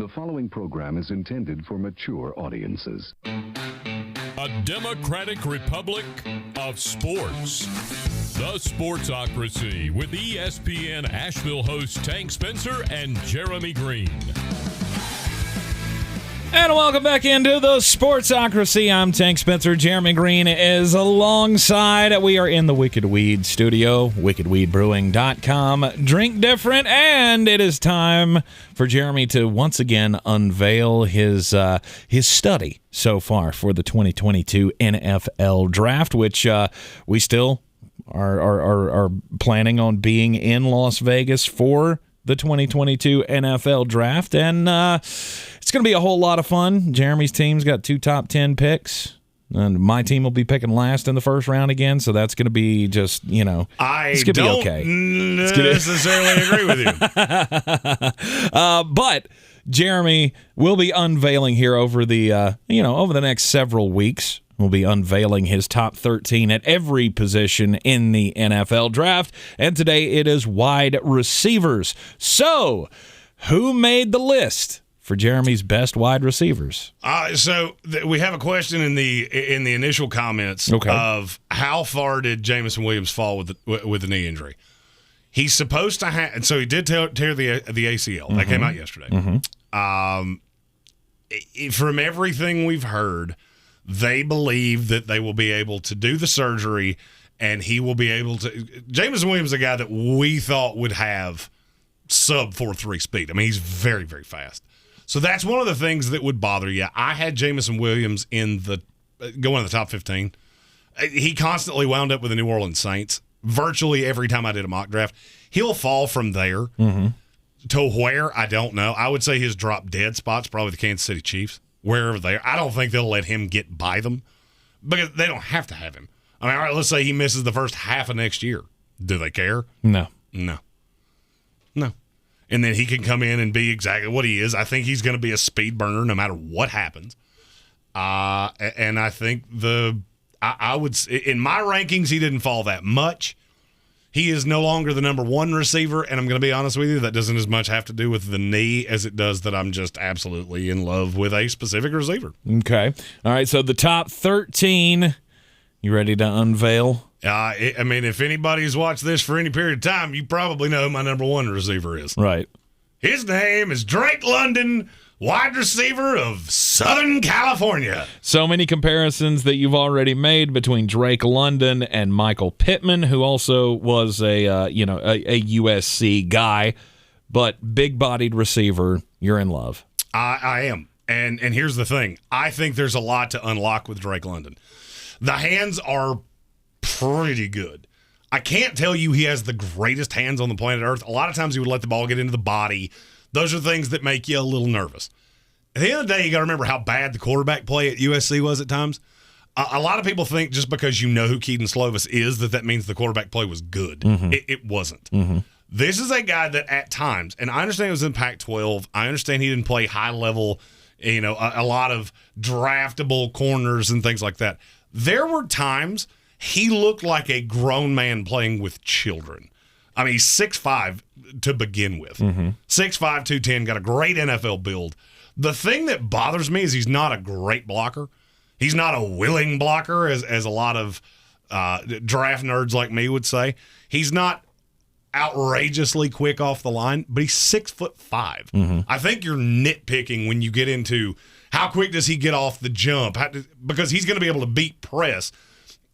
The following program is intended for mature audiences. A democratic republic of sports. The Sportsocracy with ESPN Asheville hosts Tank Spencer and Jeremy Greene. And welcome back into the Sportsocracy. I'm Tank Spencer. Jeremy Greene is alongside. We are in the Wicked Weed studio, wickedweedbrewing.com. Drink different, and it is time for Jeremy to once again unveil his study so far for the 2022 NFL Draft, which we still are planning on being in Las Vegas for the 2022 NFL Draft, and it's going to be a whole lot of fun. Jeremy's team's got 2 top 10 picks, and my team will be picking last in the first round again, so that's going to be just, it's going to be okay. I don't necessarily agree with you. But Jeremy will be unveiling here over the, over the next several weeks. Will be unveiling his top 13 at every position in the NFL Draft. And today it is wide receivers. So, who made the list for Jeremy's best wide receivers? We have a question in the initial comments of how far did Jameson Williams fall with the knee injury? He's supposed to have, and so he did tear the ACL. That came out yesterday. From everything we've heard, they believe that they will be able to do the surgery, and he will be able to. Jameson Williams is a guy that we thought would have sub 4.3 speed. I mean, he's very, very fast. So that's one of the things that would bother you. I had Jameson Williams going in the top 15. He constantly wound up with the New Orleans Saints. Virtually every time I did a mock draft, he'll fall from there to where, I don't know. I would say his drop dead spot's probably the Kansas City Chiefs. Wherever they are. I don't think they'll let him get by them because they don't have to have him. I mean, all right, let's say he misses the first half of next year. Do they care? No. And then he can come in and be exactly what he is. I think he's going to be a speed burner no matter what happens. And I think I would, in my rankings, he didn't fall that much. He is no longer the number 1 receiver, and I'm going to be honest with you, that doesn't as much have to do with the knee as it does that I'm just absolutely in love with a specific receiver. Okay. All right, so the top 13, you ready to unveil? I mean, if anybody's watched this for any period of time, you probably know who my number 1 receiver is. Right. His name is Drake London, wide receiver of Southern California. So many comparisons that you've already made between Drake London and Michael Pittman, who also was a USC guy, but big-bodied receiver. You're in love. I am. And here's the thing. I think there's a lot to unlock with Drake London. The hands are pretty good. I can't tell you he has the greatest hands on the planet Earth. A lot of times he would let the ball get into the body. Those are things that make you a little nervous. At the end of the day, you got to remember how bad the quarterback play at USC was at times. A lot of people think just because you know who Keaton Slovis is that means the quarterback play was good. It wasn't. This is a guy that at times, and I understand it was in Pac-12. I understand he didn't play high level, a lot of draftable corners and things like that. There were times he looked like a grown man playing with children. I mean, he's 6'5" to begin with. 6'5", 210, got a great NFL build. The thing that bothers me is he's not a great blocker. He's not a willing blocker, as a lot of draft nerds like me would say. He's not outrageously quick off the line, but he's 6'5". I think you're nitpicking when you get into how quick does he get off the jump, because he's going to be able to beat press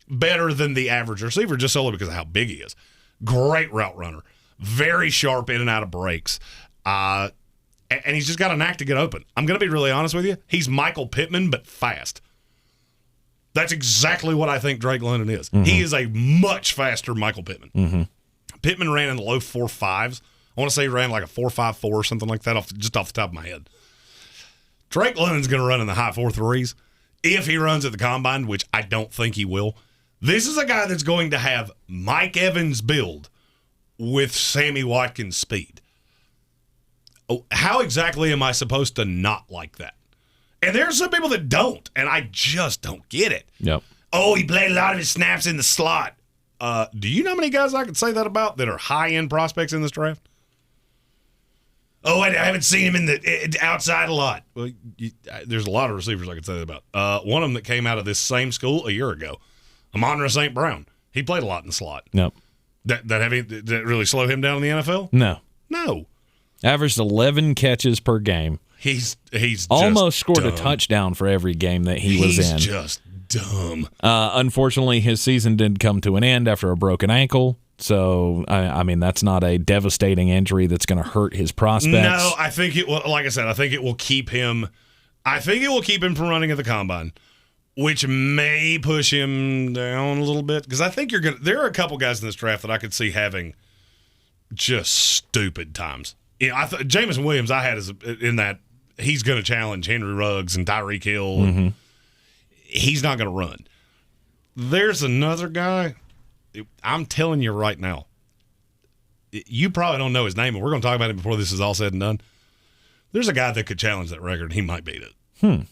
better than the average receiver just solely because of how big he is. Great route runner. Very sharp in and out of breaks. And he's just got a knack to get open. I'm going to be really honest with you. He's Michael Pittman, but fast. That's exactly what I think Drake London is. He is a much faster Michael Pittman. Pittman ran in the low 4.5s. I want to say he ran like a 4.54 or something like that just off the top of my head. Drake London's going to run in the high 4.3s if he runs at the combine, which I don't think he will. This is a guy that's going to have Mike Evans' build with Sammy Watkins' speed. Oh, how exactly am I supposed to not like that? And there are some people that don't, and I just don't get it. Yep. Oh, he played a lot of his snaps in the slot. Do you know how many guys I could say that about that are high-end prospects in this draft? Oh, I haven't seen him in the outside a lot. Well, there's a lot of receivers I could say that about. One of them that came out of this same school a year ago, Amon-Ra St. Brown. He played a lot in the slot. No. Did that really slow him down in the NFL? No. Averaged 11 catches per game. He's almost scored dumb. A touchdown for every game that he was in. He's just dumb. Unfortunately, his season did come to an end after a broken ankle. So, I mean, that's not a devastating injury that's going to hurt his prospects. No, I think it will. Like I said, I think it will keep him. I think it will keep him from running at the combine, which may push him down a little bit. Because I think there are a couple guys in this draft that I could see having just stupid times. Jameson Williams, I had in that he's going to challenge Henry Ruggs and Tyreek Hill. Mm-hmm. He's not going to run. There's another guy. I'm telling you right now, you probably don't know his name, and we're going to talk about him before this is all said and done. There's a guy that could challenge that record, and he might beat it. Okay.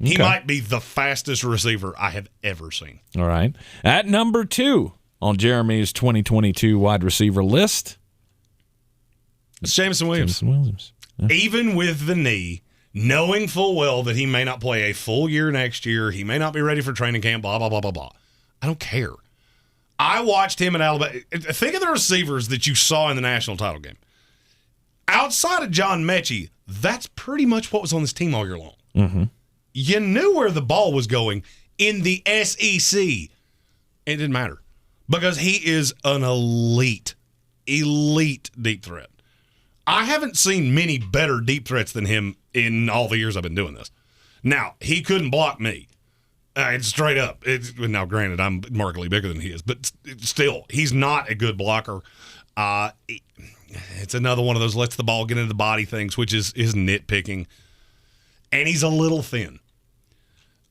He might be the fastest receiver I have ever seen. All right. At number 2 on Jeremy's 2022 wide receiver list, it's Jameson Williams. Yeah. Even with the knee, knowing full well that he may not play a full year next year, he may not be ready for training camp, blah, blah, blah, blah, blah. I don't care. I watched him in Alabama. Think of the receivers that you saw in the national title game. Outside of John Mechie, that's pretty much what was on this team all year long. Mm-hmm. You knew where the ball was going in the SEC. It didn't matter because he is an elite deep threat. I haven't seen many better deep threats than him in all the years I've been doing this. Now, he couldn't block me. It's straight up. Now, granted, I'm markedly bigger than he is, but still, he's not a good blocker. It's another one of those lets the ball get into the body things, which is nitpicking. And he's a little thin.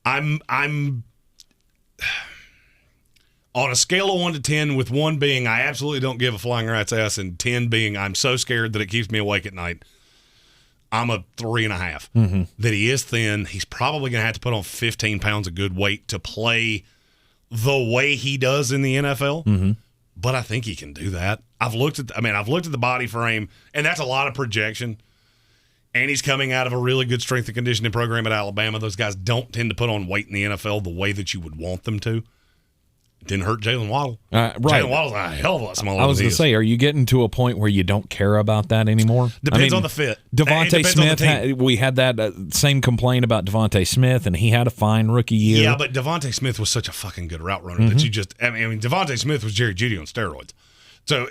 I'm on a scale of 1 to 10, with 1 being I absolutely don't give a flying rat's ass, and 10 being I'm so scared that it keeps me awake at night. I'm a 3.5. Mm-hmm. That he is thin. He's probably going to have to put on 15 pounds of good weight to play the way he does in the NFL. Mm-hmm. But I think he can do that. I've looked at the body frame, and that's a lot of projection. And he's coming out of a really good strength and conditioning program at Alabama. Those guys don't tend to put on weight in the NFL the way that you would want them to. Didn't hurt Jalen Waddle. Right. Jalen Waddle's a hell of a lot smaller. I was going to say, are you getting to a point where you don't care about that anymore? Depends on the fit. Devontae Smith, we had that same complaint about Devontae Smith, and he had a fine rookie year. Yeah, but Devontae Smith was such a fucking good route runner that you just – I mean, Devontae Smith was Jerry Jeudy on steroids. So,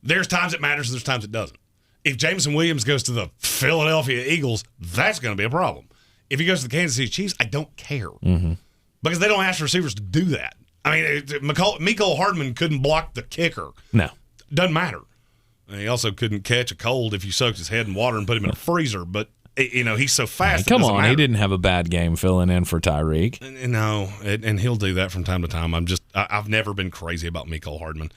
there's times it matters and there's times it doesn't. If Jameson Williams goes to the Philadelphia Eagles, that's going to be a problem. If he goes to the Kansas City Chiefs, I don't care. Mm-hmm. Because they don't ask receivers to do that. I mean, Mecole Hardman couldn't block the kicker. No. Doesn't matter. And he also couldn't catch a cold if you soaked his head in water and put him in a freezer. But, he's so fast. Come on, matter. he didn't have a bad game filling in for Tyreek. No, and he'll do that from time to time. I've never been crazy about Mecole Hardman.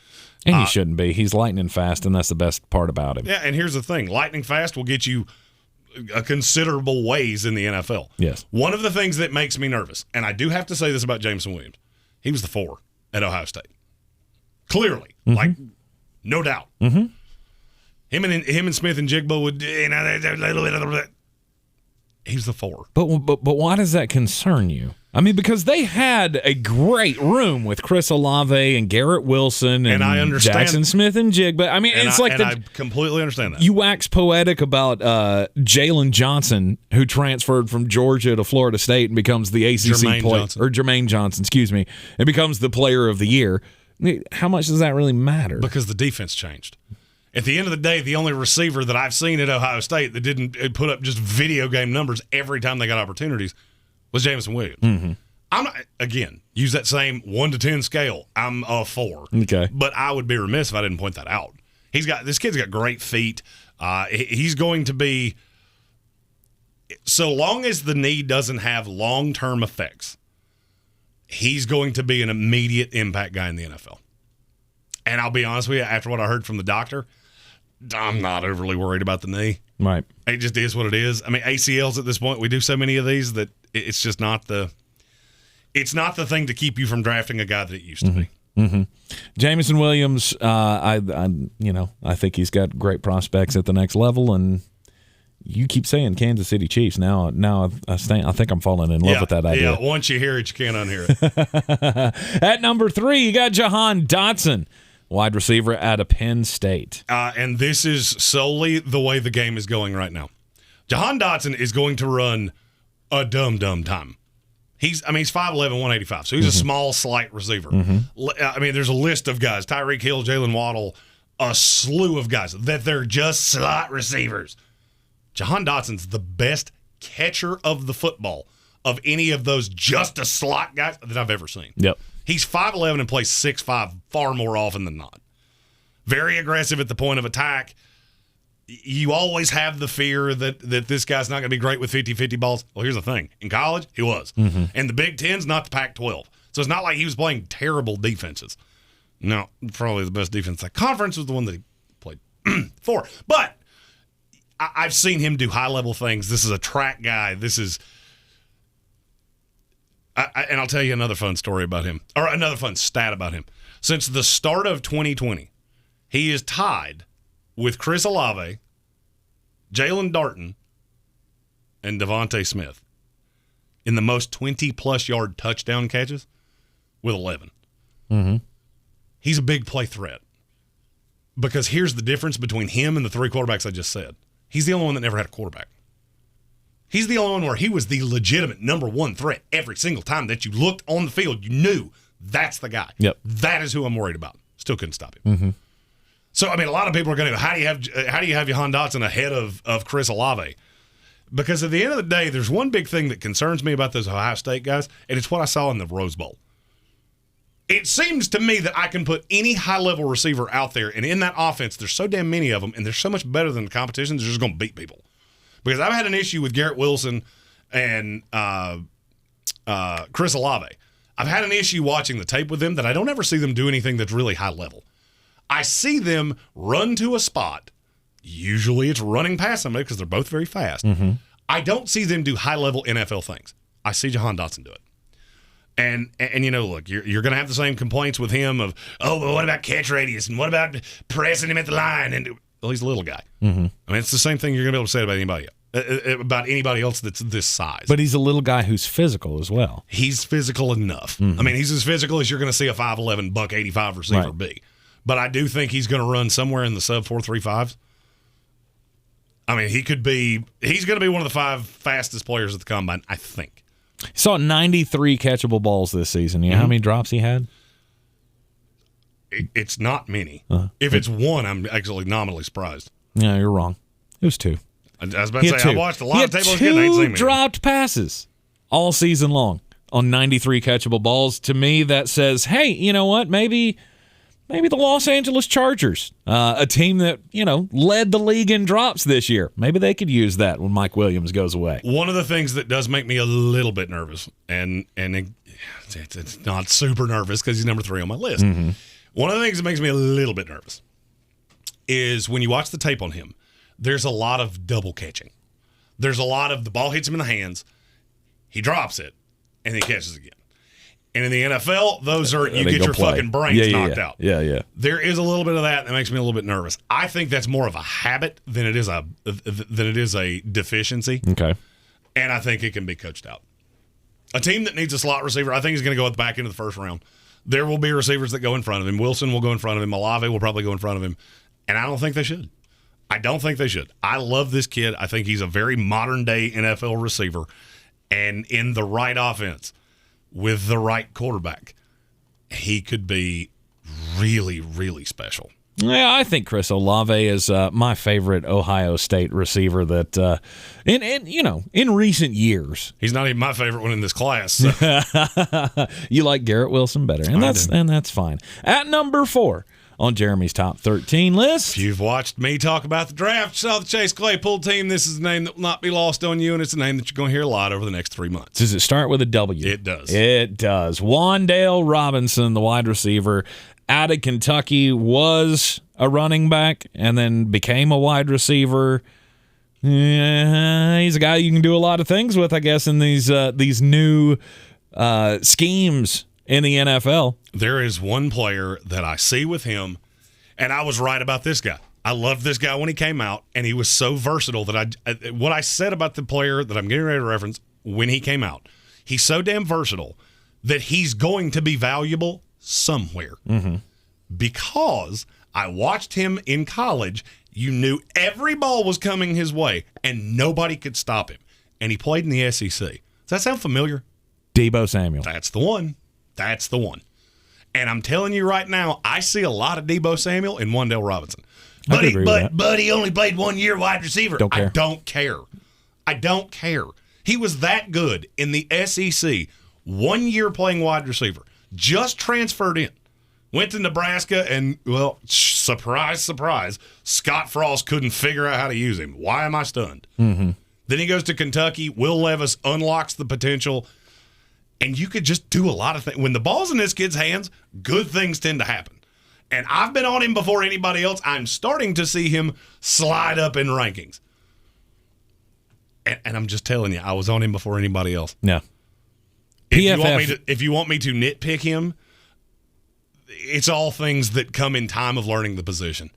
And he shouldn't be. He's lightning fast, and that's the best part about him. Yeah, and here's the thing. Lightning fast will get you a considerable ways in the NFL. Yes. One of the things that makes me nervous, and I do have to say this about Jameson Williams, he was the 4 at Ohio State. Clearly. Mm-hmm. Like, no doubt. Mm-hmm. Him and Smith and Jigba would, he's the 4. But why does that concern you? I mean, because they had a great room with Chris Olave and Garrett Wilson and I understand. Jackson Smith and Jigba. I mean, I completely understand that. You wax poetic about Jalen Johnson, who transferred from Georgia to Florida State and becomes the ACC player, or Jermaine Johnson, excuse me, and becomes the player of the year. How much does that really matter? Because the defense changed. At the end of the day, the only receiver that I've seen at Ohio State that didn't put up just video game numbers every time they got opportunities was Jameson Williams. Mm-hmm. I'm not, again, use that same 1 to 10 scale. I'm a 4. Okay. But I would be remiss if I didn't point that out. This kid's got great feet. He's going to be, so long as the knee doesn't have long-term effects, he's going to be an immediate impact guy in the NFL. And I'll be honest with you, after what I heard from the doctor, I'm not overly worried about the knee. Right. It just is what it is. I mean, ACLs at this point, we do so many of these that it's just not the thing to keep you from drafting a guy that it used to be. Mm-hmm. Jameson Williams, I think he's got great prospects at the next level, and you keep saying Kansas City Chiefs. Now I think I'm falling in love with that idea. Yeah, once you hear it, you can't unhear it. At number 3, you got Jahan Dotson, wide receiver out of Penn State. And this is solely the way the game is going right now. Jahan Dotson is going to run a dumb time. He's 5'11", 185, so he's a small, slight receiver. There's a list of guys, Tyreek Hill, Jalen Waddle, a slew of guys, that they're just slot receivers. Jahan Dotson's the best catcher of the football of any of those just a slot guys that I've ever seen. Yep. He's 5'11" and plays 6'5" far more often than not. Very aggressive at the point of attack. You always have the fear that this guy's not going to be great with 50-50 balls. Well, here's the thing. In college, he was. And the Big Ten's not the Pac-12. So it's not like he was playing terrible defenses. No, probably the best defense. That conference was the one that he played for. But I've seen him do high-level things. This is a track guy. And I'll tell you another fun story about him, or another fun stat about him. Since the start of 2020, he is tied with Chris Olave, Jalen Darton, and Devontae Smith in the most 20-plus yard touchdown catches with 11. He's a big play threat. Because here's the difference between him and the 3 quarterbacks I just said. He's the only one that never had a quarterback. He's the only one where he was the legitimate number 1 threat every single time that you looked on the field. You knew that's the guy. Yep. That is who I'm worried about. Still couldn't stop him. So, a lot of people are going to go, how do you have Jahan Dotson ahead of Chris Olave? Because at the end of the day, there's one big thing that concerns me about those Ohio State guys, and it's what I saw in the Rose Bowl. It seems to me that I can put any high-level receiver out there, and in that offense, there's so damn many of them, and they're so much better than the competition, they're just going to beat people. Because I've had an issue with Garrett Wilson and Chris Olave. I've had an issue watching the tape with them that I don't ever see them do anything that's really high-level. I see them run to a spot. Usually it's running past somebody because they're both very fast. I don't see them do high-level NFL things. I see Jahan Dotson do it. And look, you're going to have the same complaints with him of, but what about catch radius? And what about pressing him at the line? And well, he's a little guy. It's the same thing you're going to be able to say about anybody else that's this size. But he's a little guy who's physical as well. He's physical enough. He's as physical as you're going to see a 5'11", $185 receiver be. But I do think he's going to run somewhere in the sub 4.35s. He's going to be one of the 5 fastest players at the combine, I think. He saw 93 catchable balls this season. You know how many drops he had? It's not many. If it's 1, I'm actually nominally surprised. Yeah, you're wrong. It was 2. I was about to say, I watched a lot of tape. He had 2 dropped passes all season long on 93 catchable balls. To me, that says, hey, you know what? Maybe the Los Angeles Chargers, a team that, led the league in drops this year. Maybe they could use that when Mike Williams goes away. One of the things that does make me a little bit nervous, and it's not super nervous because he's number 3 on my list. One of the things that makes me a little bit nervous is when you watch the tape on him, there's a lot of double catching. There's a lot of the ball hits him in the hands, he drops it, and he catches again. And in the NFL, those are you get your fucking brains knocked out. Yeah. There is a little bit of that makes me a little bit nervous. I think that's more of a habit than it is a deficiency. Okay. And I think it can be coached out. A team that needs a slot receiver, I think is going to go at the back end of the first round. There will be receivers that go in front of him. Wilson will go in front of him. Olave will probably go in front of him. And I don't think they should. I love this kid. I think he's a very modern-day NFL receiver. And in the right offense, with the right quarterback, he could be really, really special. Yeah, I think Chris Olave is my favorite Ohio State receiver that, in recent years. He's not even my favorite one in this class. So. You like Garrett Wilson better, and that's fine. At number 4 on Jeremy's top 13 list. If you've watched me talk about the draft, saw the Chase Claypool team, this is a name that will not be lost on you, and it's a name that you're going to hear a lot over the next 3 months. Does it start with a W? It does. It does. Wan'dale Robinson, the wide receiver, out of Kentucky, was a running back and then became a wide receiver. He's a guy you can do a lot of things with, I guess, in these new schemes in the NFL. There is one player that I see with him, and I was right about this guy. I loved this guy when he came out, and he was so versatile that what I said about the player that I'm getting ready to reference when he came out, he's so damn versatile that he's going to be valuable somewhere. Because I watched him in college. You knew every ball was coming his way, and nobody could stop him. And he played in the SEC. Does that sound familiar? Deebo Samuel. That's the one. That's the one. And I'm telling you right now, I see a lot of Deebo Samuel in Wan'dale Robinson. But he only played 1 year wide receiver. Don't care. I don't care. I don't care. He was that good in the SEC. 1 year playing wide receiver. Just transferred in. Went to Nebraska and, well, surprise, surprise, Scott Frost couldn't figure out how to use him. Why am I stunned? Then he goes to Kentucky. Will Levis unlocks the potential. And you could just do a lot of things. When the ball's in this kid's hands, good things tend to happen. And I've been on him before anybody else. I'm starting to see him slide up in rankings. And I'm just telling you, I was on him before anybody else. No. If you want me to nitpick him, it's all things that come in time of learning the position.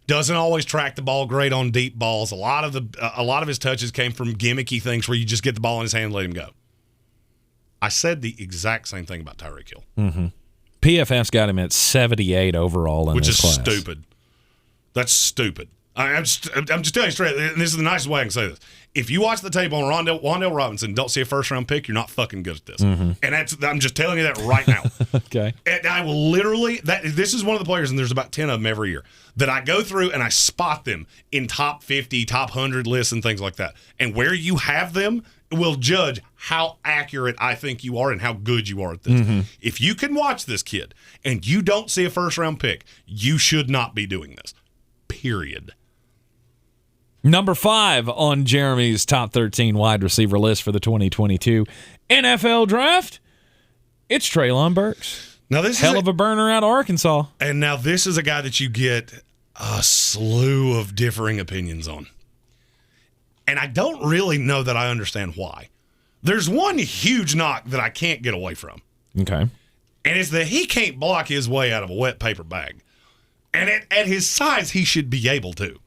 Doesn't always track the ball great on deep balls. A lot of his touches came from gimmicky things where you just get the ball in his hand and let him go. I said the exact same thing about Tyreek Hill. PFF's got him at 78 overall in which this is class. stupid. That's stupid. I'm just telling you straight, and this is the nicest way I can say this. If you watch the tape on Wan'dale Robinson, don't see a first-round pick, you're not fucking good at this. And I'm just telling you that right now. Okay. And I will literally, this is one of the players, and there's about 10 of them every year, that I go through and I spot them in top 50, top 100 lists and things like that. And where you have them will judge how accurate I think you are and how good you are at this. If you can watch this kid and you don't see a first-round pick, you should not be doing this. Period. Number 5 on Jeremy's top 13 wide receiver list for the 2022 NFL Draft, it's Treylon Burks. Now this Hell of a burner out of Arkansas. And now this is a guy that you get a slew of differing opinions on. And I don't really know that I understand why. There's one huge knock that I can't get away from. Okay. And it's that he can't block his way out of a wet paper bag. And at his size, he should be able to.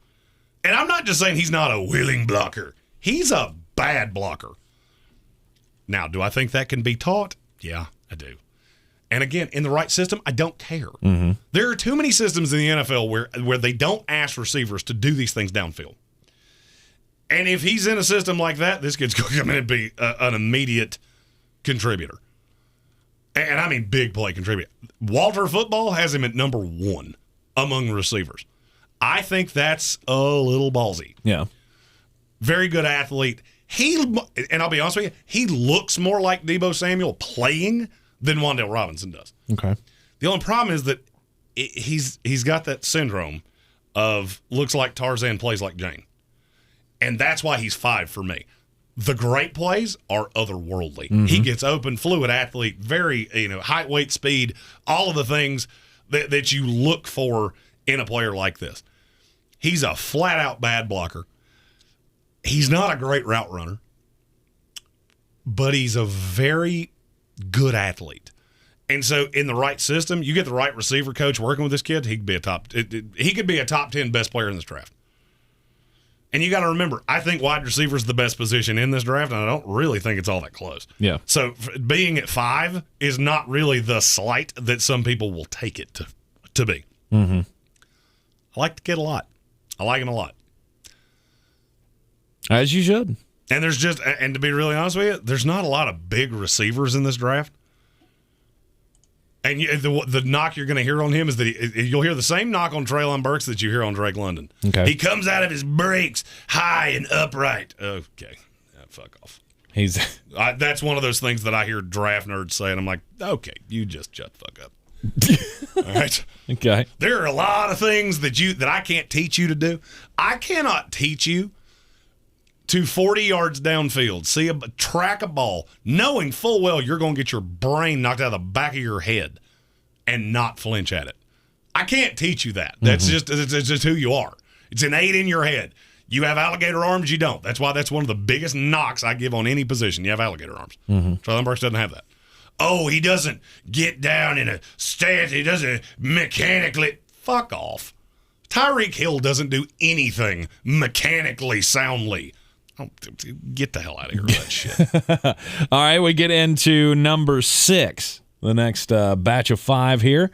And I'm not just saying he's not a willing blocker. He's a bad blocker. Now, do I think that can be taught? Yeah, I do. And again, in the right system, I don't care. There are too many systems in the NFL where they don't ask receivers to do these things downfield. And if he's in a system like that, this kid's going to come in and be an immediate contributor. And I mean big play contributor. Walter Football has him at number 1 among receivers. I think that's a little ballsy. Yeah. Very good athlete. And I'll be honest with you, he looks more like Deebo Samuel playing than Wan'dale Robinson does. Okay. The only problem is that he's got that syndrome of looks like Tarzan, plays like Jane. And that's why he's 5 for me. The great plays are otherworldly. He gets open, fluid athlete, very, height, weight, speed, all of the things that you look for in a player like this. He's a flat-out bad blocker. He's not a great route runner, but he's a very good athlete. And so in the right system, you get the right receiver coach working with this kid, he could be a top 10 best player in this draft. And you got to remember, I think wide receiver is the best position in this draft, and I don't really think it's all that close. Yeah. So being at 5 is not really the slight that some people will take it to be. I like the kid a lot. I like him a lot. As you should. And and to be really honest with you, there's not a lot of big receivers in this draft. And the knock you're going to hear on him is that you'll hear the same knock on Treylon Burks that you hear on Drake London. Okay. He comes out of his breaks high and upright. Okay. Fuck off. That's one of those things that I hear draft nerds say, and I'm like, okay, you just shut the fuck up. All right. Okay. There are a lot of things that I can't teach you to do. I cannot teach you to 40 yards downfield, track a ball, knowing full well you're going to get your brain knocked out of the back of your head and not flinch at it. I can't teach you that. That's it's just who you are. It's innate in your head. You have alligator arms, you don't. That's why that's one of the biggest knocks I give on any position. You have alligator arms. Treylon Burks doesn't have that. Oh, he doesn't get down in a stance. He doesn't mechanically. Fuck off. Tyreek Hill doesn't do anything mechanically soundly. Oh, get the hell out of here with that shit. All right, we get into number 6, the next batch of 5 here.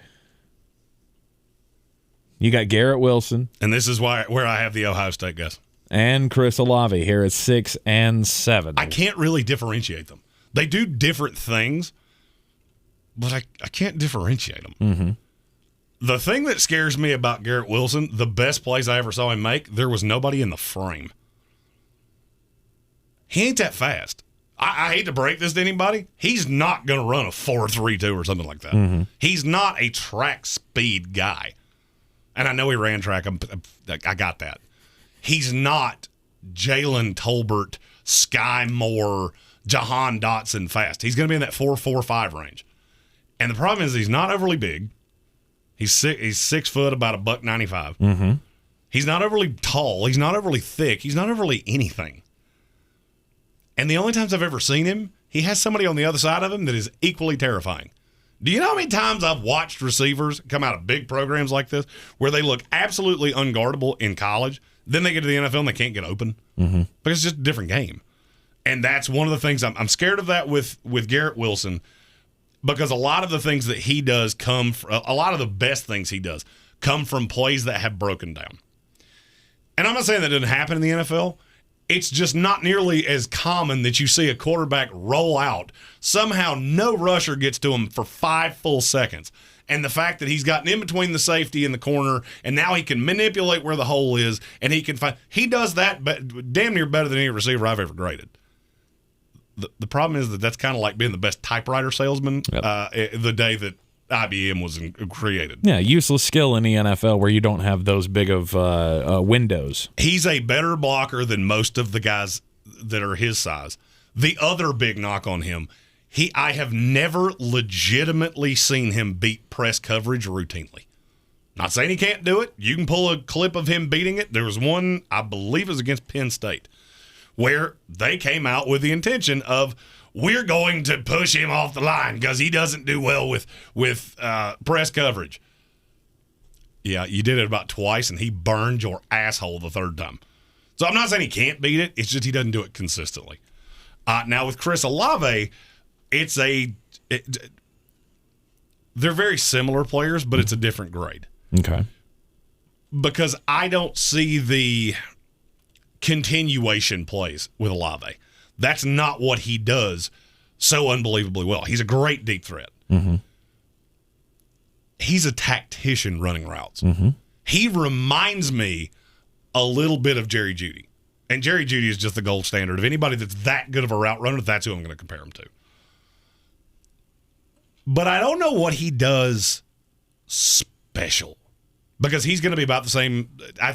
You got Garrett Wilson. And this is where I have the Ohio State guys. And Chris Olave here at 6 and 7. I can't really differentiate them. They do different things, but I can't differentiate them. Mm-hmm. The thing that scares me about Garrett Wilson, the best plays I ever saw him make, there was nobody in the frame. He ain't that fast. I hate to break this to anybody. He's not going to run a 4.32 or something like that. Mm-hmm. He's not a track speed guy. And I know he ran track. I got that. He's not Jalen Tolbert, Sky Moore, Jahan Dotson fast. He's going to be in that 4.45 range. And the problem is he's not overly big. He's 6 foot, about $195. Mm-hmm. He's not overly tall. He's not overly thick. He's not overly anything. And the only times I've ever seen him, he has somebody on the other side of him that is equally terrifying. Do you know how many times I've watched receivers come out of big programs like this where they look absolutely unguardable in college, then they get to the NFL and they can't get open? Mm-hmm. Because it's just a different game. And that's one of the things I'm scared of that with Garrett Wilson, because a lot of the things that he does a lot of the best things he does come from plays that have broken down. And I'm not saying that didn't happen in the NFL. It's just not nearly as common that you see a quarterback roll out. Somehow no rusher gets to him for 5 full seconds. And the fact that he's gotten in between the safety and the corner, and now he can manipulate where the hole is, and he does that damn near better than any receiver I've ever graded. The problem is that's kind of like being the best typewriter salesman the day that IBM was created. Yeah, useless skill in the NFL where you don't have those big of windows. He's a better blocker than most of the guys that are his size. The other big knock on him, I have never legitimately seen him beat press coverage routinely. Not saying he can't do it. You can pull a clip of him beating it. There was one, I believe it was against Penn State, where they came out with the intention of, we're going to push him off the line because he doesn't do well with press coverage. Yeah, you did it about twice, and he burned your asshole the third time. So I'm not saying he can't beat it. It's just he doesn't do it consistently. Now, with Chris Olave, they're very similar players, but it's a different grade. Okay. Because I don't see the continuation plays with Olave. That's not what he does so unbelievably well. He's a great deep threat. Mm-hmm. He's a tactician running routes. Mm-hmm. He reminds me a little bit of Jerry Jeudy. And Jerry Jeudy is just the gold standard. Of anybody that's that good of a route runner, that's who I'm going to compare him to. But I don't know what he does special. Because he's going to be about the same.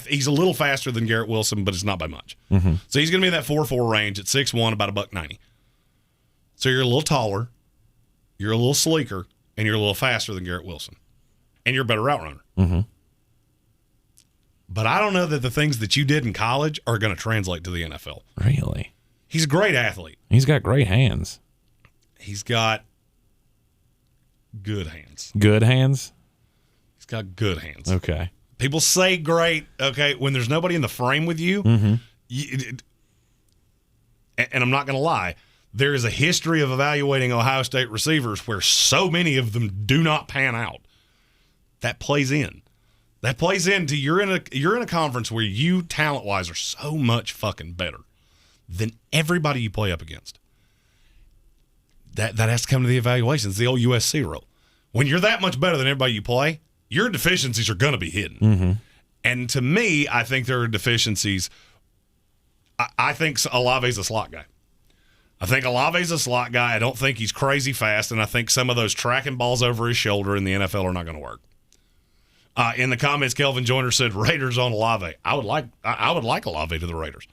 He's a little faster than Garrett Wilson, but it's not by much. Mm-hmm. So he's going to be in that 4.4 range at 6'1", about $190. So you're a little taller, you're a little sleeker, and you're a little faster than Garrett Wilson. And you're a better route runner. Mm-hmm. But I don't know that the things that you did in college are going to translate to the NFL. Really? He's a great athlete. He's got great hands. He's got good hands. Good hands? He's got good hands. Okay. People say great, okay, when there's nobody in the frame with you, Mm-hmm. And I'm not going to lie, there is a history of evaluating Ohio State receivers where so many of them do not pan out. That plays in. That plays into you're in a conference where you talent-wise are so much fucking better than everybody you play up against. That has to come to the evaluations, the old USC rule. When you're that much better than everybody you play, your deficiencies are going to be hidden. Mm-hmm. And to me, I think there are deficiencies. I think Olave's a slot guy. I don't think he's crazy fast, and I think some of those tracking balls over his shoulder in the NFL are not going to work. In the comments, Kelvin Joyner said Raiders on Olave. I would like Olave to the Raiders.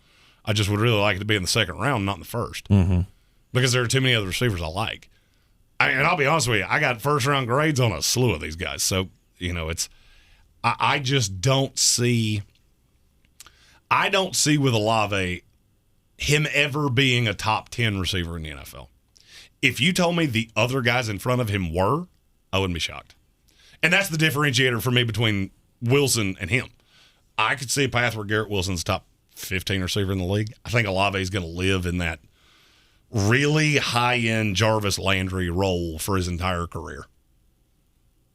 I just would really like it to be in the second round, not in the first, because there are too many other receivers I like. And I'll be honest with you, I got first round grades on a slew of these guys. So I just don't see. I don't see with Olave him ever being a top 10 receiver in the NFL. If you told me the other guys in front of him were, I wouldn't be shocked. And that's the differentiator for me between Wilson and him. I could see a path where Garrett Wilson's top 15 receiver in the league. I think Olave is going to live in that really high-end Jarvis Landry role for his entire career.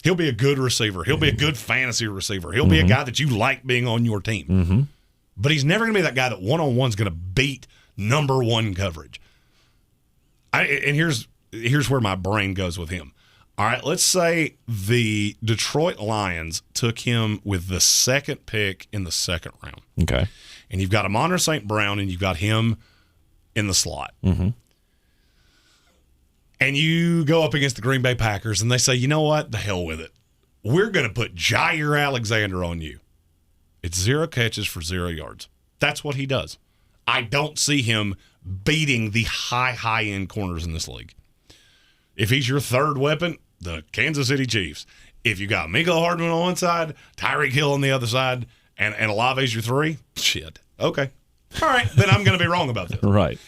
He'll be a good receiver. He'll be a good fantasy receiver. He'll be a guy that you like being on your team. But he's never going to be that guy that one-on-one's going to beat number one coverage. And here's where my brain goes with him. All right, let's say the Detroit Lions took him with the second pick in the second round. Okay. And you've got Amon-Ra St. Brown, and you've got him in the slot. And you go up against the Green Bay Packers, and they say, you know what? The hell with it. We're going to put Jair Alexander on you. It's 0 catches for 0 yards. That's what he does. I don't see him beating the high-end corners in this league. If he's your third weapon, the Kansas City Chiefs. If you got Mecole Hardman on one side, Tyreek Hill on the other side, and Olave's your 3, shit. Okay. All right, then I'm going to be wrong about this. Right.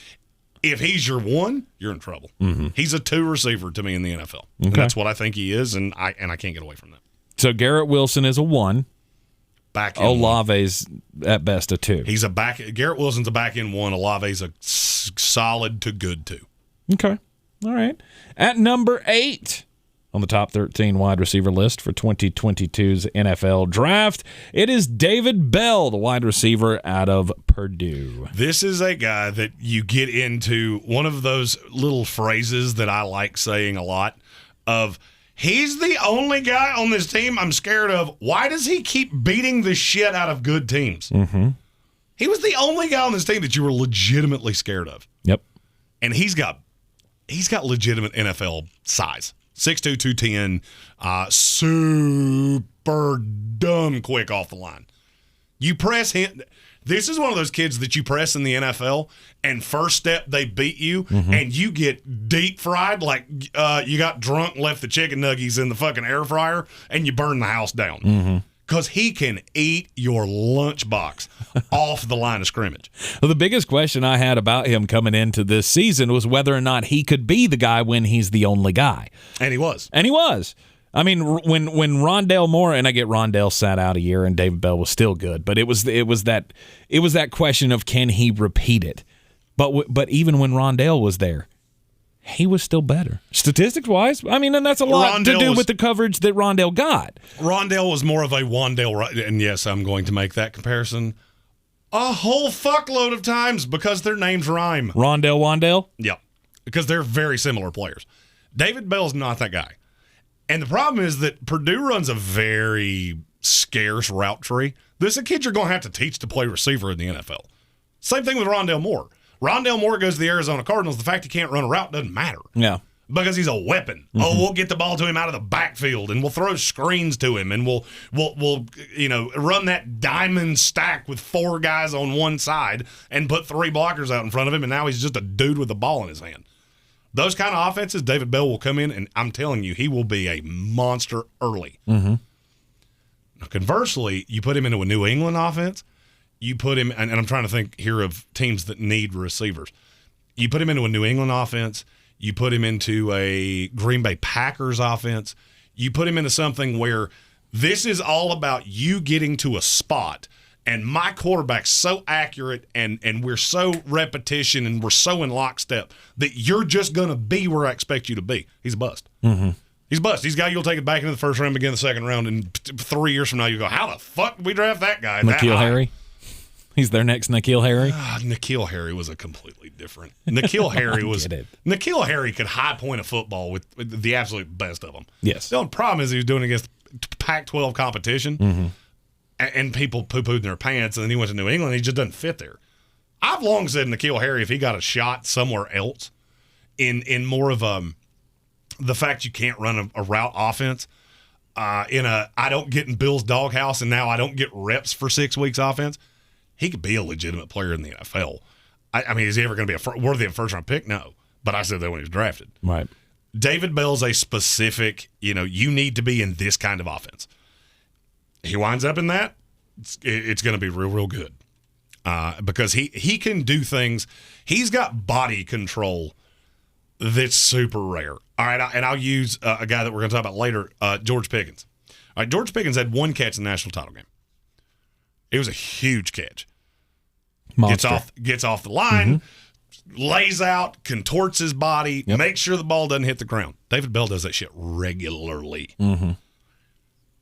If he's your 1, you're in trouble. He's a 2 receiver to me in the NFL. And that's what I think he is, and I can't get away from that. So Garrett Wilson is a 1. Back in Olave's at best a 2. He's a back. Garrett Wilson's a back end 1. Olave's a solid to good 2. Okay. All right. At number 8 on the top 13 wide receiver list for 2022's NFL Draft, it is David Bell, the wide receiver out of Purdue. This is a guy that you get into one of those little phrases that I like saying a lot of, he's the only guy on this team I'm scared of. Why does he keep beating the shit out of good teams? He was the only guy on this team that you were legitimately scared of. Yep. And he's got legitimate NFL size. 6'2", 210, super dumb quick off the line. You press him. This is one of those kids that you press in the NFL, and first step they beat you, and you get deep fried like you got drunk and left the chicken nuggets in the fucking air fryer, and you burn the house down. Because he can eat your lunchbox off the line of scrimmage. Well, the biggest question I had about him coming into this season was whether or not he could be the guy when he's the only guy. And he was. I mean, when Rondale Moore, and I get Rondale sat out a year and David Bell was still good, but it was that question of can he repeat it? But even when Rondale was there, he was still better. Statistics-wise, I mean, and that's a lot to do with the coverage that Rondale got. Rondale was more of a Wan'dale, and yes, I'm going to make that comparison a whole fuckload of times because their names rhyme. Wan'dale? Yeah, because they're very similar players. David Bell's not that guy. And the problem is that Purdue runs a very scarce route tree. This is a kid you're going to have to teach to play receiver in the NFL. Same thing with Rondale Moore. Rondale Moore goes to the Arizona Cardinals. The fact he can't run a route doesn't matter. Yeah. Because he's a weapon. Oh, we'll get the ball to him out of the backfield, and we'll throw screens to him, and we'll run that diamond stack with 4 guys on one side and put 3 blockers out in front of him, and now he's just a dude with the ball in his hand. Those kind of offenses, David Bell will come in, and I'm telling you, he will be a monster early. Now, conversely, you put him into a New England offense, you put him, and I'm trying to think here of teams that need receivers. You put him into a New England offense, you put him into a Green Bay Packers offense, you put him into something where this is all about you getting to a spot, and my quarterback's so accurate, and we're so repetition, and we're so in lockstep that you're just going to be where I expect you to be. He's a bust. He's a bust. He's a guy you'll take it back into the first round, begin the second round, and 3 years from now you go, how the fuck did we draft that guy? N'Keal Harry? He's their next N'Keal Harry? N'Keal Harry was a completely different. N'Keal Harry was. N'Keal Harry could high point a football with the absolute best of them. Yes. The only problem is he was doing it against Pac-12 competition, and people poo-pooed in their pants, and then he went to New England, and he just doesn't fit there. I've long said N'Keal Harry, if he got a shot somewhere else, in more of the fact you can't run a route offense, I don't get in Bill's doghouse, and now I don't get reps for 6 weeks offense. He could be a legitimate player in the NFL. I mean, is he ever going to be worthy of a first-round pick? No. But I said that when he was drafted. Right. David Bell's a specific, you need to be in this kind of offense. He winds up in that, it's going to be real, real good. Because he can do things. He's got body control that's super rare. All right, and I'll use a guy that we're going to talk about later, George Pickens. All right, George Pickens had one catch in the national title game. It was a huge catch. Monster. Gets off the line, lays out, contorts his body, makes sure the ball doesn't hit the ground. David Bell does that shit regularly.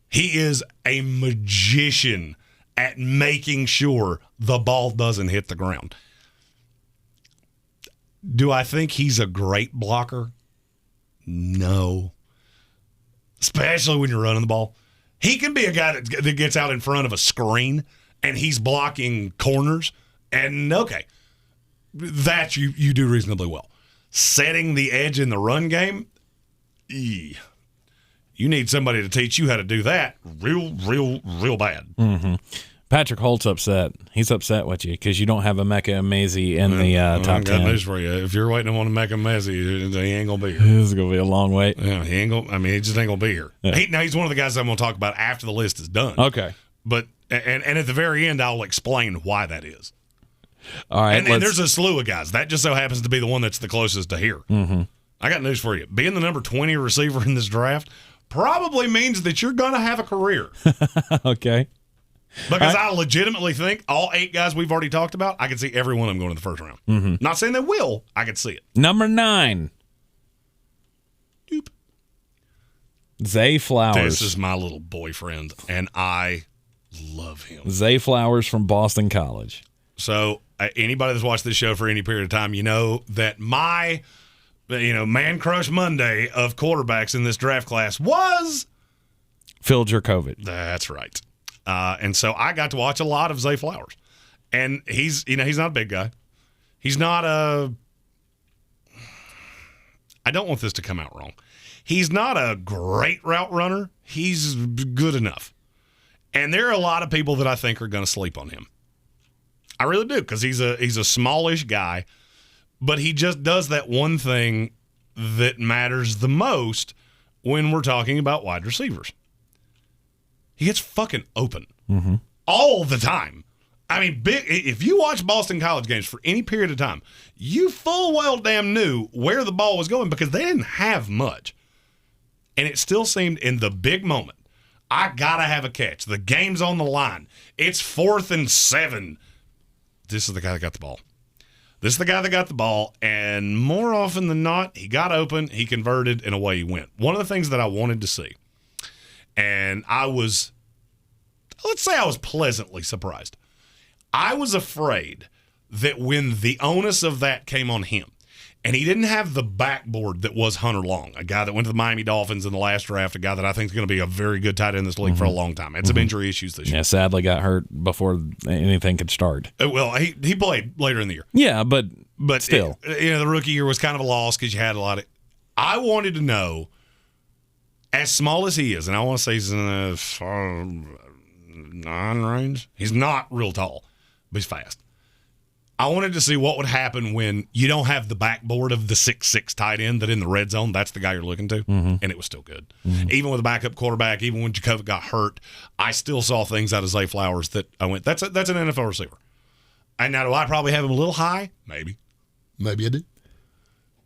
He is a magician at making sure the ball doesn't hit the ground. Do I think he's a great blocker? No. Especially when you're running the ball. He can be a guy that gets out in front of a screen and he's blocking corners. And, okay, that you do reasonably well. Setting the edge in the run game, you need somebody to teach you how to do that real bad. Patrick Holt's upset. He's upset with you because you don't have Emeka Emezi in the top 10. I got news for you. If you're waiting on Emeka Emezi, he ain't going to be here. This is going to be a long wait. Yeah, he ain't going. I mean, he just ain't going to be here. Yeah. He's one of the guys I'm going to talk about after the list is done. Okay. But and at the very end, I'll explain why that is. All right. And there's a slew of guys. That just so happens to be the one that's the closest to here. I got news for you. Being the number 20 receiver in this draft probably means that you're going to have a career. Okay. Because I legitimately think all 8 guys we've already talked about, I can see every one of them going in the first round. Not saying they will. I can see it. Number 9. Doop. Zay Flowers. This is my little boyfriend, and I love him. Zay Flowers from Boston College. So anybody that's watched this show for any period of time, you know that my man crush Monday of quarterbacks in this draft class was Phil Jerkovich. That's right. And so I got to watch a lot of Zay Flowers. And he's not a big guy. He's not I don't want this to come out wrong. He's not a great route runner. He's good enough. And there are a lot of people that I think are going to sleep on him. I really do, because he's a smallish guy, but he just does that one thing that matters the most when we're talking about wide receivers. He gets fucking open all the time. I mean, if you watch Boston College games for any period of time, you full well damn knew where the ball was going because they didn't have much. And it still seemed in the big moment, I got to have a catch. The game's on the line. It's 4th and 7. This is the guy that got the ball. This is the guy that got the ball, and more often than not, he got open, he converted, and away he went. One of the things that I wanted to see, and let's say I was pleasantly surprised. I was afraid that when the onus of that came on him, and he didn't have the backboard that was Hunter Long, a guy that went to the Miami Dolphins in the last draft, a guy that I think is going to be a very good tight end in this league for a long time. Had some injury issues this year. Yeah, sadly got hurt before anything could start. Well, he played later in the year. Yeah, but still. The rookie year was kind of a loss because you had a lot of – I wanted to know, as small as he is, and I want to say he's in the 9 range. He's not real tall, but he's fast. I wanted to see what would happen when you don't have the backboard of the 6'6" tight end that in the red zone, that's the guy you're looking to, and it was still good. Even with a backup quarterback, even when Jakovic got hurt, I still saw things out of Zay Flowers that I went, that's an NFL receiver. And now do I probably have him a little high? Maybe I do.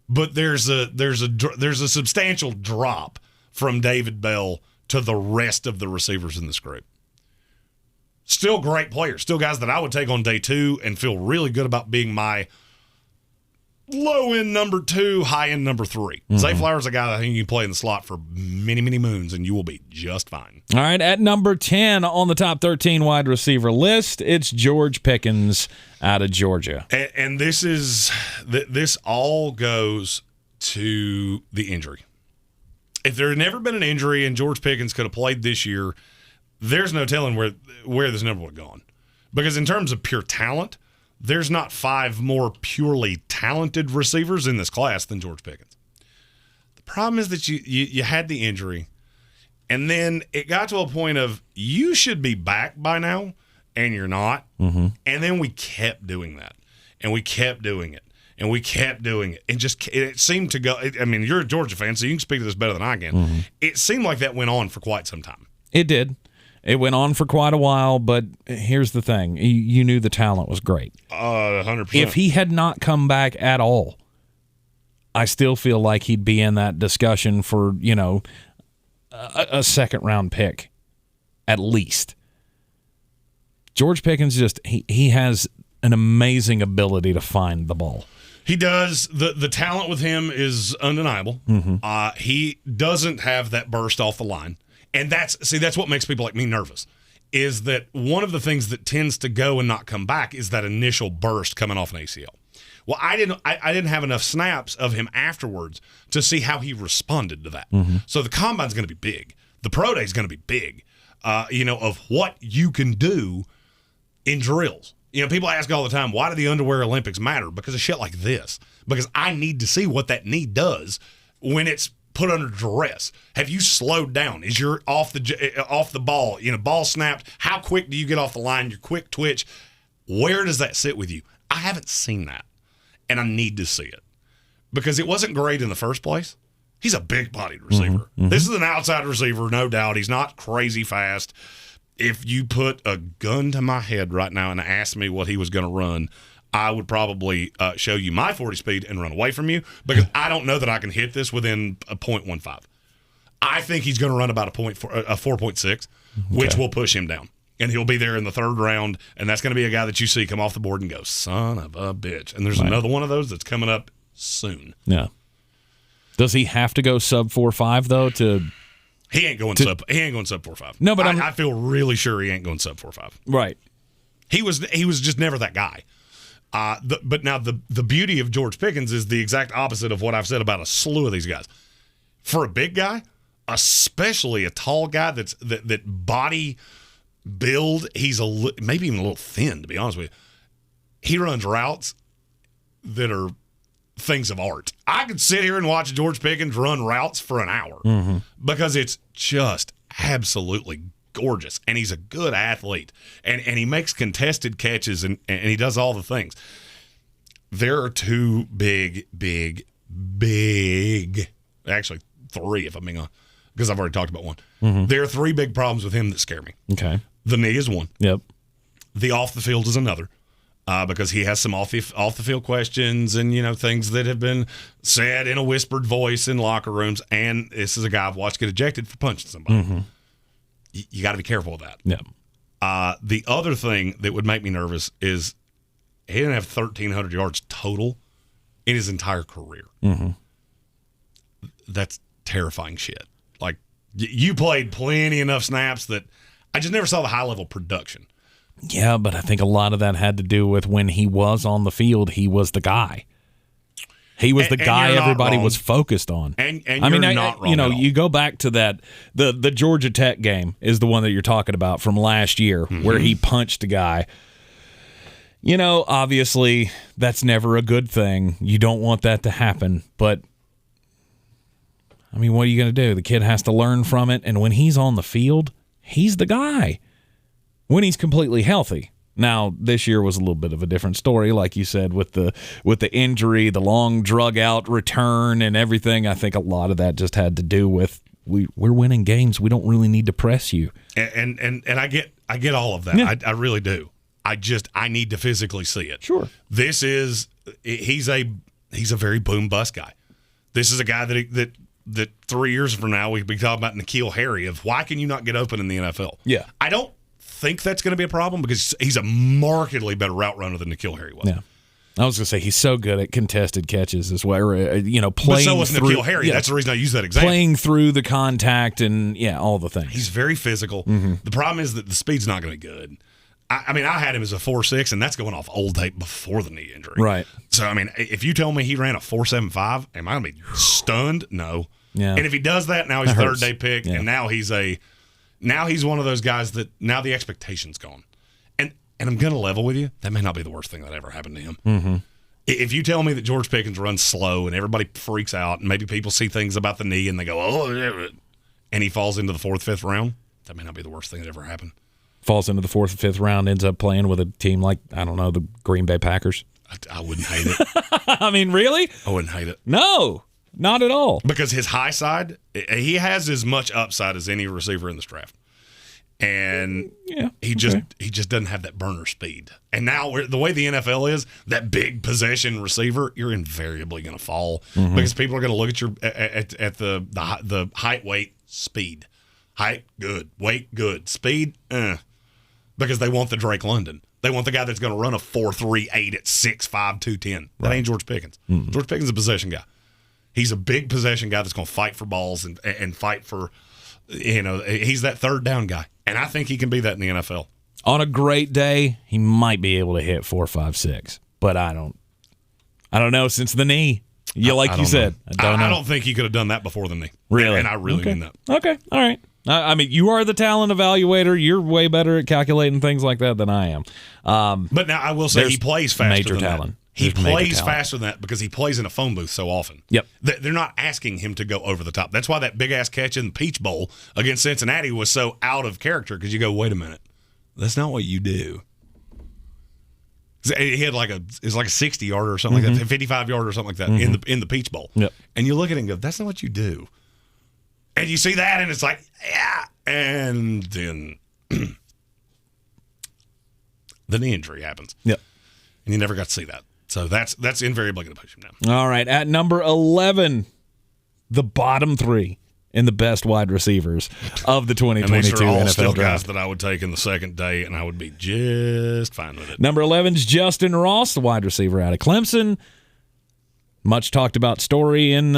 But there's a substantial drop from David Bell to the rest of the receivers in this group. Still great players. Still guys that I would take on day 2 and feel really good about being my low-end number 2, high-end number 3. Zay Flowers is a guy that I think you can play in the slot for many, many moons, and you will be just fine. All right, at number 10 on the top 13 wide receiver list, it's George Pickens out of Georgia. And this all goes to the injury. If there had never been an injury and George Pickens could have played this year, there's no telling where this number would have gone. Because in terms of pure talent, there's not 5 more purely talented receivers in this class than George Pickens. The problem is that you had the injury, and then it got to a point of you should be back by now, and you're not. And then we kept doing that, and we kept doing it, and we kept doing it. And it seemed to go – I mean, you're a Georgia fan, so you can speak to this better than I can. It seemed like that went on for quite some time. It did. It went on for quite a while, but here's the thing. You knew the talent was great. 100%. If he had not come back at all, I still feel like he'd be in that discussion for, a second-round pick, at least. George Pickens he has an amazing ability to find the ball. He does. The talent with him is undeniable. He doesn't have that burst off the line. And that's what makes people like me nervous, is that one of the things that tends to go and not come back is that initial burst coming off an ACL. Well, I didn't have enough snaps of him afterwards to see how he responded to that. So the combine's going to be big. The pro day is going to be big, of what you can do in drills. People ask all the time, why do the underwear Olympics matter? Because of shit like this. Because I need to see what that knee does when it's put under duress. Have you slowed down? Is your off the ball, ball snapped? How quick do you get off the line? Your quick twitch? Where does that sit with you? I haven't seen that, and I need to see it because it wasn't great in the first place. He's a big-bodied receiver. This is an outside receiver, no doubt. He's not crazy fast. If you put a gun to my head right now and asked me what he was going to run, I would probably show you my 40 speed and run away from you because I don't know that I can hit this within a 0.15. I think he's going to run about a 4.6, which will push him down. And he'll be there in the third round, and that's going to be a guy that you see come off the board and go, son of a bitch. And there's another one of those that's coming up soon. Yeah. Does he have to go sub 4.5 though He ain't going sub 4.5. No, but I feel really sure he ain't going sub 4.5. Right. He was just never that guy. But now the beauty of George Pickens is the exact opposite of what I've said about a slew of these guys. For a big guy, especially a tall guy that body build, he's maybe even a little thin, to be honest with you. He runs routes that are things of art. I could sit here and watch George Pickens run routes for an hour because it's just absolutely gorgeous, and he's a good athlete, and he makes contested catches, and he does all the things. There are two big, actually three if I'm being honest, because I've already talked about one. There are three big problems with him that scare me. Okay. The knee is one. Yep. The off the field is another. Because he has some off the field questions and things that have been said in a whispered voice in locker rooms. And this is a guy I've watched get ejected for punching somebody. You got to be careful with that. Yeah. The other thing that would make me nervous is he didn't have 1,300 yards total in his entire career. That's terrifying shit. Like you played plenty enough snaps that I just never saw the high level production. Yeah, but I think a lot of that had to do with when he was on the field, he was the guy. He was the guy everybody was focused on. And you're not wrong. You go back to that, the Georgia Tech game is the one that you're talking about from last year where he punched a guy. Obviously, that's never a good thing. You don't want that to happen. But, what are you going to do? The kid has to learn from it. And when he's on the field, he's the guy. When he's completely healthy. Now, this year was a little bit of a different story, like you said, with the injury, the long drug-out return and everything. I think a lot of that just had to do with we're winning games. We don't really need to press you. And I get all of that. Yeah. I really do. I need to physically see it. Sure. He's a very boom-bust guy. This is a guy that 3 years from now we'll be talking about N'Keal Harry of why can you not get open in the NFL? Yeah. I don't think that's going to be a problem because he's a markedly better route runner than N'Keal Harry was. Yeah. I was going to say he's so good at contested catches as well. Playing but so was N'Keal Harry. Yeah, that's the reason I use that example. Playing through the contact and, all the things. He's very physical. The problem is that the speed's not going to be good. I had him as a 4.6, and that's going off old tape before the knee injury. Right. So, if you tell me he ran a 4.75, am I going to be stunned? No. Yeah. And if he does that, now he's a third-day pick, and now he's one of those guys that now the expectation's gone. And I'm going to level with you, that may not be the worst thing that ever happened to him. If you tell me that George Pickens runs slow and everybody freaks out and maybe people see things about the knee and they go, oh, and he falls into the 4th, 5th round, that may not be the worst thing that ever happened. Falls into the 4th or 5th round, ends up playing with a team like, I don't know, the Green Bay Packers. I wouldn't hate it. Really? I wouldn't hate it. No, not at all. Because his high side, he has as much upside as any receiver in this draft. And he just doesn't have that burner speed. And now the way the NFL is, that big possession receiver, you're invariably going to fall because people are going to look at your at the height, weight, speed. Height, good. Weight, good. Speed, because they want the Drake London. They want the guy that's going to run a 4.38 at 6'5", 210. That ain't George Pickens. George Pickens is a possession guy. He's a big possession guy that's going to fight for balls and fight for, he's that third down guy. And I think he can be that in the NFL. On a great day, he might be able to hit 4, 5, 6. But I don't know since the knee. You said. I don't think he could have done that before the knee. Really? And I really mean that. Okay. All right. I mean, you are the talent evaluator. You're way better at calculating things like that than I am. But now I will say he plays faster major than talent. that. He plays faster than that because he plays in a phone booth so often. Yep. They're not asking him to go over the top. That's why that big-ass catch in the Peach Bowl against Cincinnati was so out of character because you go, wait a minute. That's not what you do. He had like a 60-yarder or something like that, 55-yarder or something like that in the Peach Bowl. Yep. And you look at it and go, that's not what you do. And you see that and it's like, yeah. And then the injury happens. Yep. And you never got to see that. So that's invariably going to push him down. All right. At number 11, the bottom 3 in the best wide receivers of the 2022 and these are all NFL still draft. guys that I would take in the second day, and I would be just fine with it. Number 11 is Justyn Ross, the wide receiver out of Clemson. Much talked about story in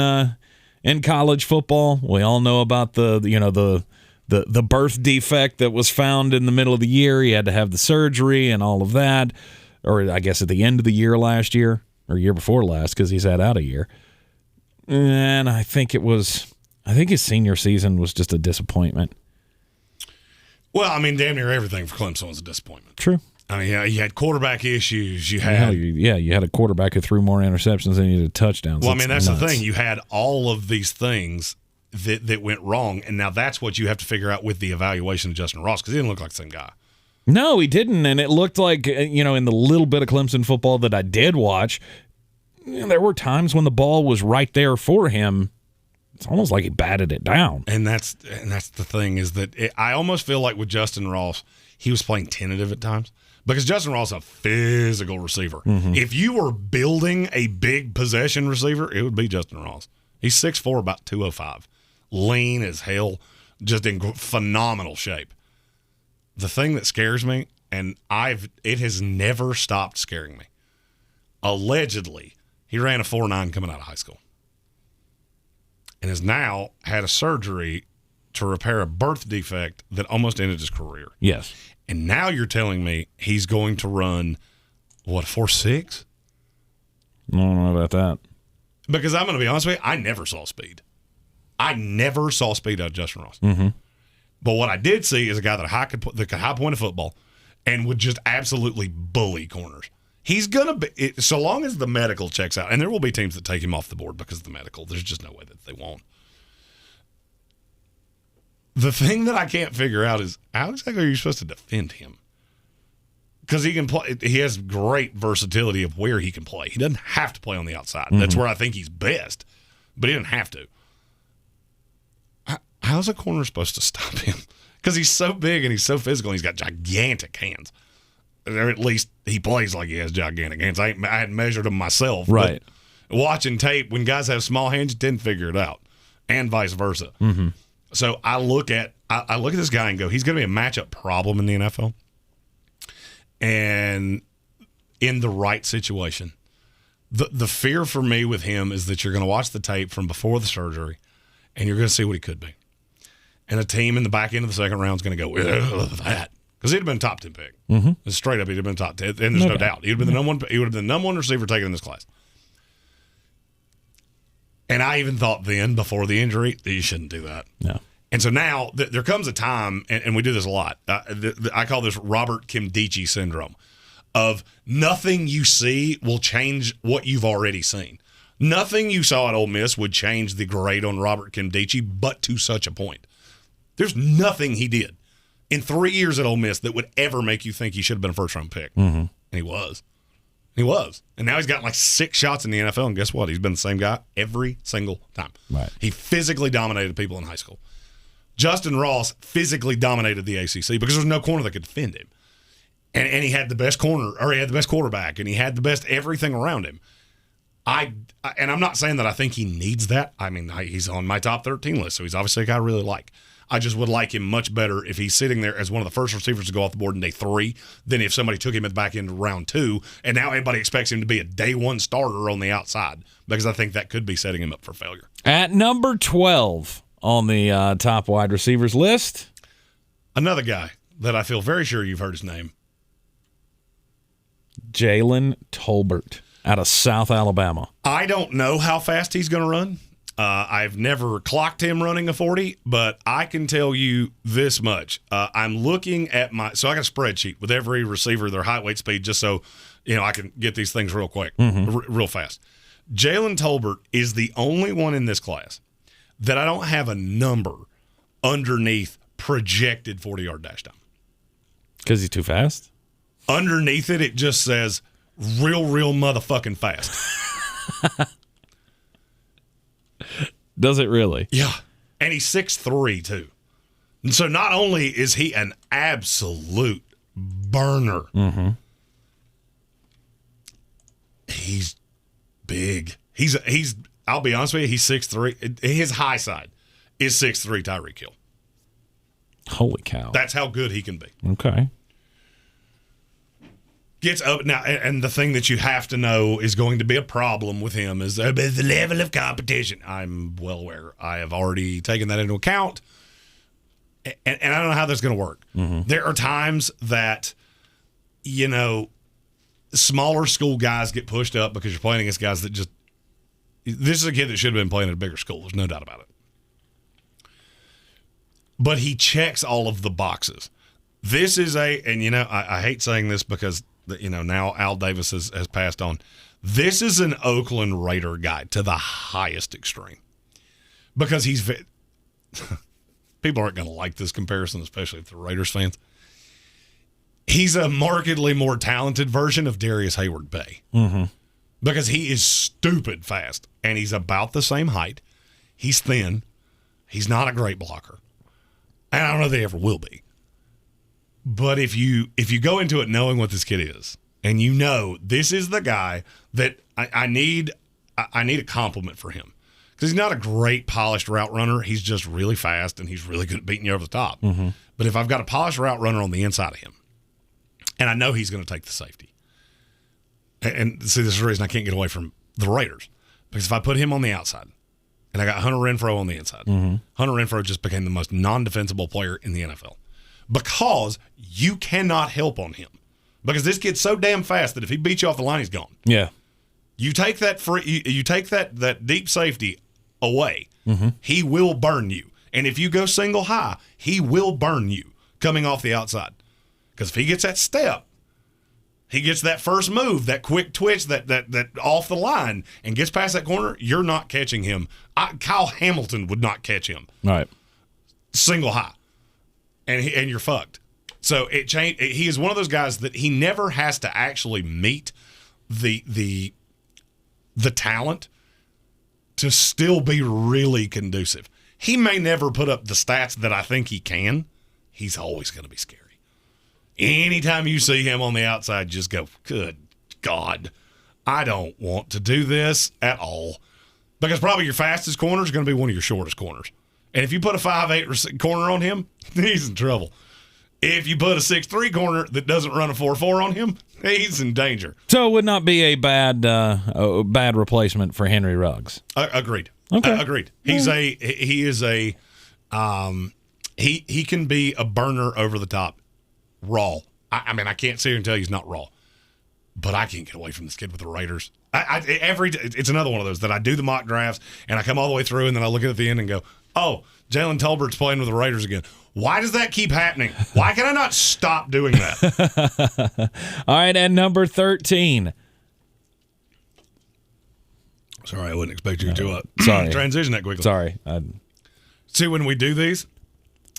college football. We all know about the birth defect that was found in the middle of the year. He had to have the surgery and all of that, or I guess at the end of the year last year or year before last because he's had out a year. And I think his senior season was just a disappointment. Well, I mean, damn near everything for Clemson was a disappointment. True. I mean, you had quarterback issues. You had you had a quarterback who threw more interceptions than he did touchdowns. Well, I mean, that's nuts. The thing. You had all of these things that went wrong, and now that's what you have to figure out with the evaluation of Justyn Ross because he didn't look like the same guy. No, he didn't, and it looked like, in the little bit of Clemson football that I did watch, there were times when the ball was right there for him. It's almost like he batted it down. And that's the thing is that I almost feel like with Justyn Ross, he was playing tentative at times because Justyn Ross is a physical receiver. Mm-hmm. If you were building a big possession receiver, it would be Justyn Ross. He's 6'4", about 205, lean as hell, just in phenomenal shape. The thing that scares me, and it has never stopped scaring me. Allegedly, he ran a 4.9 coming out of high school. And has now had a surgery to repair a birth defect that almost ended his career. Yes. And now you're telling me he's going to run, 4.6? I don't know about that. Because I'm going to be honest with you, I never saw speed. I never saw speed out of Justyn Ross. Mm-hmm. But what I did see is a guy that could high point a football and would just absolutely bully corners. He's going to be, so long as the medical checks out, and there will be teams that take him off the board because of the medical. There's just no way that they won't. The thing that I can't figure out is how exactly are you supposed to defend him? Because he can play. He has great versatility of where he can play. He doesn't have to play on the outside. Mm-hmm. That's where I think he's best, but he doesn't have to. How's a corner supposed to stop him? Because he's so big and he's so physical and he's got gigantic hands. Or at least he plays like he has gigantic hands. I hadn't measured them myself. Right. But watching tape, when guys have small hands, you didn't figure it out. And vice versa. Mm-hmm. So I look at this guy and go, he's going to be a matchup problem in the NFL. And in the right situation. The fear for me with him is that you're going to watch the tape from before the surgery and you're going to see what he could be. And a team in the back end of the second round is going to go, that. Because he'd have been a top 10 pick. Mm-hmm. Straight up, he'd have been top 10. And there's no doubt. He would have been the number one receiver taken in this class. And I even thought then, before the injury, that you shouldn't do that. No. And so now there comes a time, and we do this a lot. I call this Robert Kimdichie syndrome of nothing you see will change what you've already seen. Nothing you saw at Ole Miss would change the grade on Robert Kimdichie, but to such a point. There's nothing he did in 3 years at Ole Miss that would ever make you think he should have been a first-round pick. Mm-hmm. And he was. He was. And now he's got like 6 shots in the NFL, and guess what? He's been the same guy every single time. Right. He physically dominated people in high school. Justyn Ross physically dominated the ACC because there's no corner that could defend him. And he had the best corner, or he had the best quarterback, and he had the best everything around him. And I'm not saying that I think he needs that. I mean, he's on my top 13 list, so he's obviously a guy I really like. I just would like him much better if he's sitting there as one of the first receivers to go off the board in day 3 than if somebody took him at the back end of round 2, and now everybody expects him to be a day 1 starter on the outside, because I think that could be setting him up for failure. At number 12 on the top wide receivers list, another guy that I feel very sure you've heard his name. Jalen Tolbert out of South Alabama. I don't know how fast he's going to run. I've never clocked him running a 40, but I can tell you this much. I'm looking at so I got a spreadsheet with every receiver, their height, weight, speed, just so I can get these things real quick, real fast. Jalen Tolbert is the only one in this class that I don't have a number underneath projected 40-yard dash time. Because he's too fast? Underneath it, it just says real motherfucking fast. Does it really? Yeah. And he's 6'3", too. And so not only is he an absolute burner, he's big. He's. I'll be honest with you, he's 6'3". His high side is 6'3" Tyreek Hill. Holy cow. That's how good he can be. Okay. Gets up now, and the thing that you have to know is going to be a problem with him is the level of competition. I'm well aware. I have already taken that into account, and I don't know how that's going to work. There are times that, smaller school guys get pushed up because you're playing against guys that just. This is a kid that should have been playing at a bigger school. There's no doubt about it. But he checks all of the boxes. This is I hate saying this because. Now Al Davis has passed on. This is an Oakland Raider guy to the highest extreme because he's people aren't going to like this comparison, especially if they're Raiders fans. He's a markedly more talented version of Darius Hayward-Bay because he is stupid fast and he's about the same height. He's thin. He's not a great blocker. And I don't know if they ever will be. But if you go into it knowing what this kid is, and this is the guy that I need a compliment for him, because he's not a great polished route runner. He's just really fast, and he's really good at beating you over the top. But if I've got a polished route runner on the inside of him, and I know he's going to take the safety, and see, this is the reason I can't get away from the Raiders, because if I put him on the outside, and I got Hunter Renfrow on the inside, Hunter Renfrow just became the most non-defensible player in the NFL. Because you cannot help on him. Because this kid's so damn fast that if he beats you off the line, he's gone. Yeah. You take that you take that deep safety away, he will burn you. And if you go single high, he will burn you coming off the outside. Because if he gets that step, he gets that first move, that quick twitch, that off the line, and gets past that corner, you're not catching him. Kyle Hamilton would not catch him. All right. Single high. And you're fucked. So he is one of those guys that he never has to actually meet the talent to still be really conducive. He may never put up the stats that I think he can. He's always going to be scary. Anytime you see him on the outside, just go, good God, I don't want to do this at all. Because probably your fastest corner is going to be one of your shortest corners. And if you put a 5'8" corner on him, he's in trouble. If you put a 6'3" corner that doesn't run a 4.4 on him, he's in danger. So it would not be a bad replacement for Henry Ruggs. Agreed. Okay. Agreed. He can be a burner over the top, raw. I mean, I can't sit here and tell you he's not raw, but I can't get away from this kid with the Raiders. It's another one of those that I do the mock drafts and I come all the way through and then I look at the end and go, oh, Jalen Tolbert's playing with the Raiders again. Why does that keep happening? Why can I not stop doing that? All right, and number 13. Sorry, I wouldn't expect you to transition that quickly. Sorry. See, when we do these,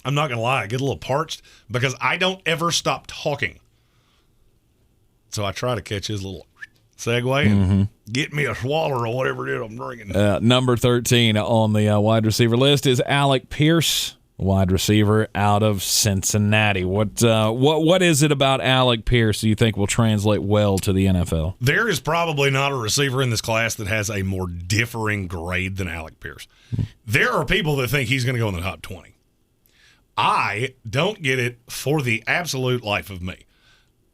I'm not going to lie, I get a little parched because I don't ever stop talking. So I try to catch his little segue and get me a swaller or whatever it is I'm drinking. Number 13 on the wide receiver list is Alec Pierce wide receiver out of Cincinnati. What is it about Alec Pierce do you think will translate well to the NFL? There is probably not a receiver in this class that has a more differing grade than Alec Pierce. There are people that think he's going to go in the top 20. I don't get it for the absolute life of me.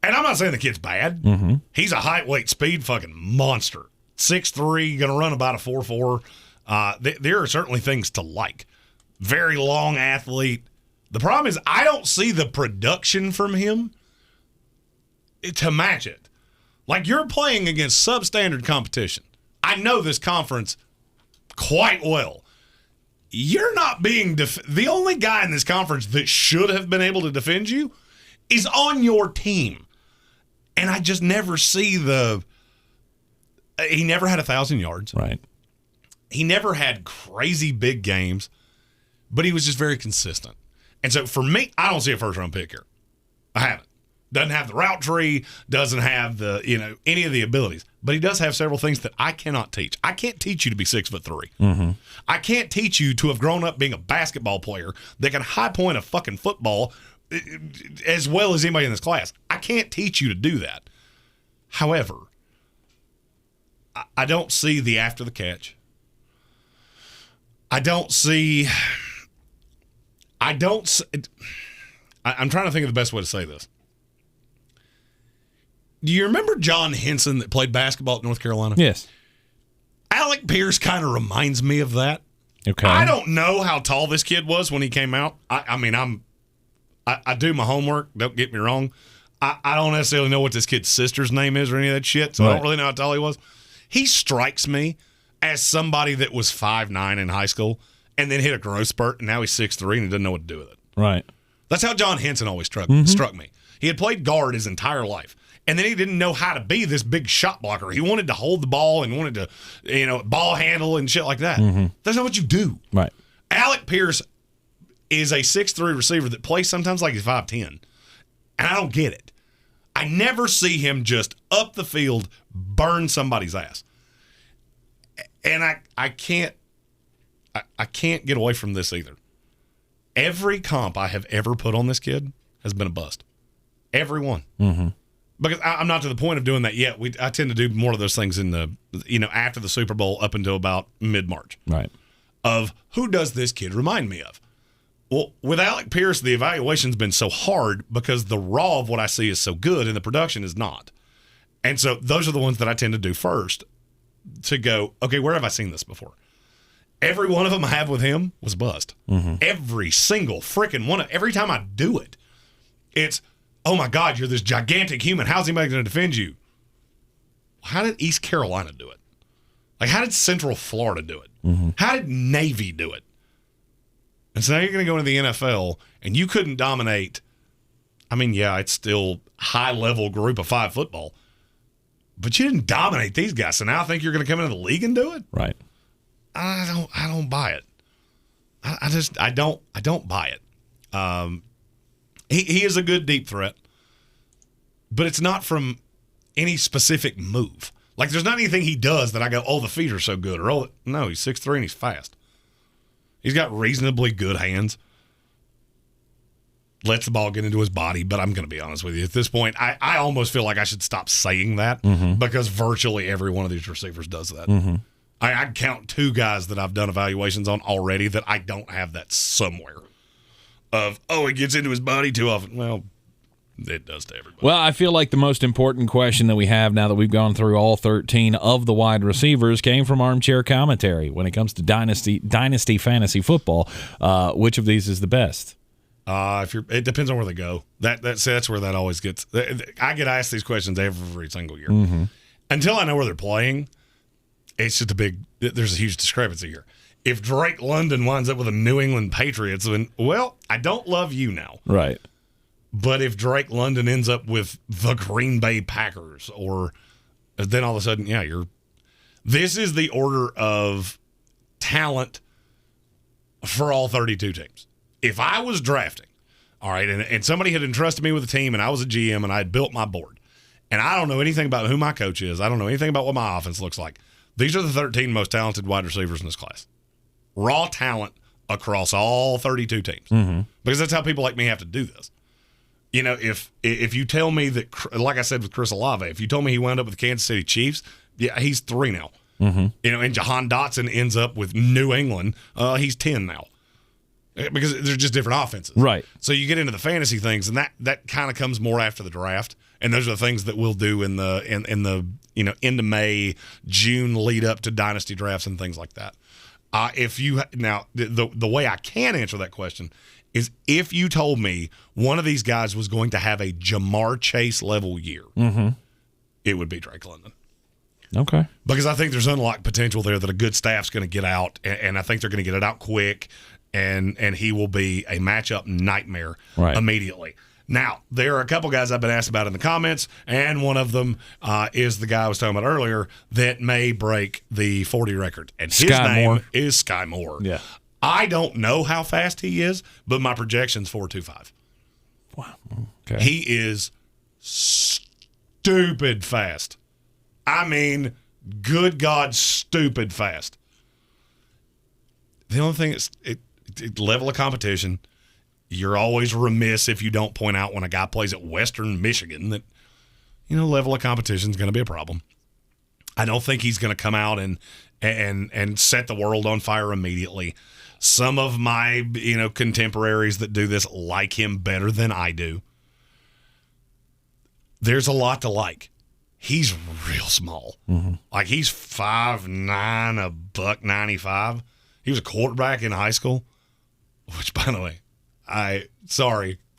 And I'm not saying the kid's bad. Mm-hmm. He's a height, weight, speed fucking monster. 6'3", going to run about a 4.4. There are certainly things to like. Very long athlete. The problem is I don't see the production from him to match it. Like, you're playing against substandard competition. I know this conference quite well. You're not being the only guy in this conference that should have been able to defend you is on your team. And I just never see he never had 1,000 yards. Right. He never had crazy big games, but he was just very consistent. And so for me, I don't see a first-round pick here. I haven't. Doesn't have the route tree, doesn't have any of the abilities. But he does have several things that I cannot teach. I can't teach you to be 6'3". Mm-hmm. I can't teach you to have grown up being a basketball player that can high point a fucking football as well as anybody in this class. I can't teach you to do that. However, I don't see the after the catch. I'm trying to think of the best way to say this. Do you remember John Henson that played basketball at North Carolina? Yes. Alec Pierce kind of reminds me of that. Okay. I don't know how tall this kid was when he came out. I do my homework. Don't get me wrong. I don't necessarily know what this kid's sister's name is or any of that shit, so I don't really know how tall he was. He strikes me as somebody that was 5'9" in high school and then hit a growth spurt, and now he's 6'3", and he doesn't know what to do with it. Right. That's how John Henson always struck me. He had played guard his entire life, and then he didn't know how to be this big shot blocker. He wanted to hold the ball and wanted to, ball handle and shit like that. Mm-hmm. That's not what you do. Right. Alec Pierce is a 6'3" receiver that plays sometimes like he's 5'10", and I don't get it. I never see him just up the field burn somebody's ass. And I can't get away from this either. Every comp I have ever put on this kid has been a bust. Every one. Mm-hmm. Because I'm not to the point of doing that yet. I tend to do more of those things in after the Super Bowl up until about mid-March. Right. Of who does this kid remind me of? Well, with Alec Pierce, the evaluation's been so hard because the raw of what I see is so good and the production is not. And so those are the ones that I tend to do first to go, okay, where have I seen this before? Every one of them I have with him was bust. Mm-hmm. Every single freaking one. Every time I do it, it's, oh my God, you're this gigantic human. How's anybody going to defend you? How did East Carolina do it? Like, how did Central Florida do it? Mm-hmm. How did Navy do it? And so now you're going to go into the NFL, and you couldn't dominate. I mean, yeah, it's still high-level group of 5 football, but you didn't dominate these guys. So now I think you're going to come into the league and do it? Right. I don't buy it. I don't buy it. He is a good deep threat, but it's not from any specific move. Like, there's not anything he does that I go, oh, the feet are so good. Or, oh, no, he's 6'3" and he's fast. He's got reasonably good hands. Lets the ball get into his body, but I'm going to be honest with you. At this point, I almost feel like I should stop saying that because virtually every one of these receivers does that. Mm-hmm. I count 2 guys that I've done evaluations on already that I don't have that somewhere. Of, oh, it gets into his body too often. Well, it does to everybody. Well, I feel like the most important question that we have now that we've gone through all 13 of the wide receivers came from Armchair Commentary. When it comes to dynasty fantasy football, which of these is the best? It depends on where they go. That's where that always gets. I get asked these questions every single year. Mm-hmm. Until I know where they're playing, it's just there's a huge discrepancy here. If Drake London winds up with a New England Patriots, then, well, I don't love you now. Right. But if Drake London ends up with the Green Bay Packers, or then all of a sudden, yeah, this is the order of talent for all 32 teams. If I was drafting, all right, and somebody had entrusted me with a team and I was a GM and I had built my board, and I don't know anything about who my coach is, I don't know anything about what my offense looks like, these are the 13 most talented wide receivers in this class. Raw talent across all 32 teams. Mm-hmm. Because that's how people like me have to do this. You know, if you tell me that, like I said with Chris Olave, if you told me he wound up with the Kansas City Chiefs, yeah, he's 3 now. Mm-hmm. You know, and Jahan Dotson ends up with New England, he's 10 now. Because they're just different offenses. Right. So you get into the fantasy things, and that kind of comes more after the draft. And those are the things that we'll do in the end of May, June lead up to dynasty drafts and things like that. The way I can answer that question is if you told me one of these guys was going to have a Jamar Chase level year, it would be Drake London. Okay. Because I think there's unlocked potential there that a good staff's going to get out, and I think they're going to get it out quick, and he will be a matchup nightmare immediately. Now, there are a couple guys I've been asked about in the comments, and one of them is the guy I was talking about earlier that may break the 40 record. And his name is Sky Moore. Yeah. I don't know how fast he is, but my projection's 4.25. Wow. Okay. He is stupid fast. I mean, good God, stupid fast. The only thing is, level of competition. You're always remiss if you don't point out when a guy plays at Western Michigan that, level of competition is going to be a problem. I don't think he's going to come out and set the world on fire immediately. Some of my, contemporaries that do this like him better than I do. There's a lot to like. He's real small. Mm-hmm. Like, he's 5'9", $195. He was a quarterback in high school, which, by the way,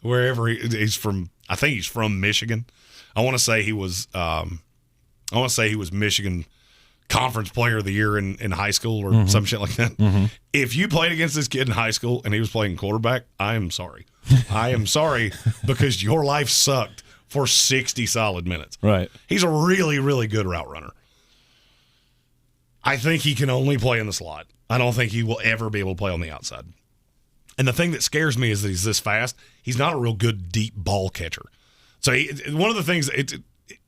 wherever he's from, I think he's from Michigan. I want to say he was Michigan Conference Player of the Year in high school or some shit like that. Mm-hmm. If you played against this kid in high school and he was playing quarterback, I am sorry. I am sorry because your life sucked for 60 solid minutes. Right. He's a really, really good route runner. I think he can only play in the slot. I don't think he will ever be able to play on the outside. And the thing that scares me is that he's this fast. He's not a real good deep ball catcher. So one of the things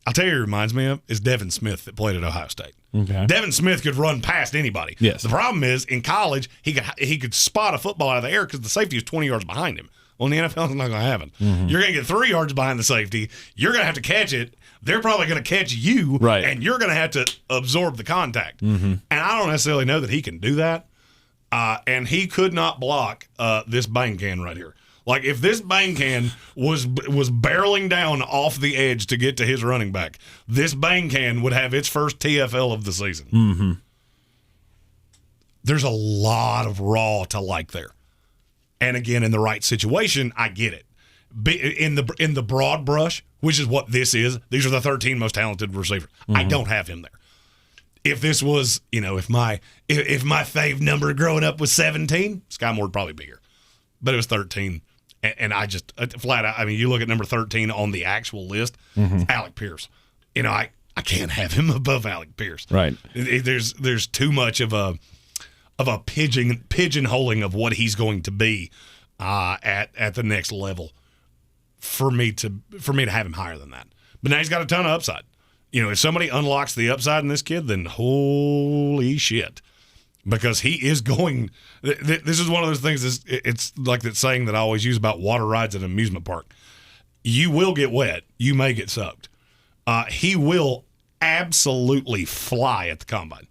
I'll tell you, it reminds me of is Devin Smith that played at Ohio State. Okay. Devin Smith could run past anybody. Yes. The problem is in college he could spot a football out of the air because the safety was 20 yards behind him. Well, in the NFL, it's not going to happen. Mm-hmm. You're going to get 3 yards behind the safety. You're going to have to catch it. They're probably going to catch you, right, and you're going to have to absorb the contact. Mm-hmm. And I don't necessarily know that he can do that. And he could not block this bang can right here. Like, if this bang can was barreling down off the edge to get to his running back, this bang can would have its first TFL of the season. Mm-hmm. There's a lot of raw to like there. And again, in the right situation, I get it. In the broad brush, which is what this is, these are the 13 most talented receivers. Mm-hmm. I don't have him there. If this was, if my fave number growing up was 17, Sky Moore would probably be here. But it was 13. And I just, flat out, you look at number 13 on the actual list, it's Alec Pierce. I can't have him above Alec Pierce. Right. There's too much of a pigeonholing of what he's going to be at the next level for me to have him higher than that. But now he's got a ton of upside. If somebody unlocks the upside in this kid, then holy shit. Because he is going – this is one of those things, it's like that saying that I always use about water rides at an amusement park. You will get wet. You may get soaked. He will absolutely fly at the combine.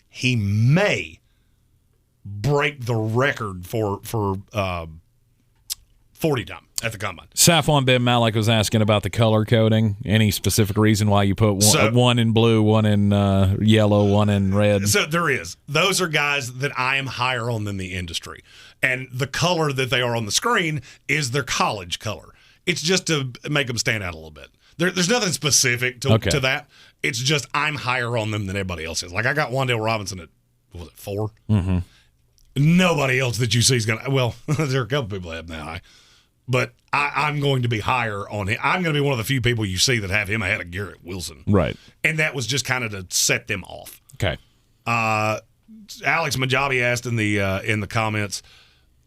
He may break the record for 40 time at the combine. Safwan Ben Malik was asking about the color coding. Any specific reason why you put one in blue, one in yellow, one in red? So there is. Those are guys that I am higher on than the industry. And the color that they are on the screen is their college color. It's just to make them stand out a little bit. There's nothing specific to that. It's just I'm higher on them than everybody else is. Like, I got Wan'dale Robinson at, 4? Mm-hmm. Nobody else that you see is going to – well, there are a couple people that have that high. But I'm going to be higher on him. I'm going to be one of the few people you see that have him ahead of Garrett Wilson. Right. And that was just kind of to set them off. Okay. Alex Majabi asked in the comments,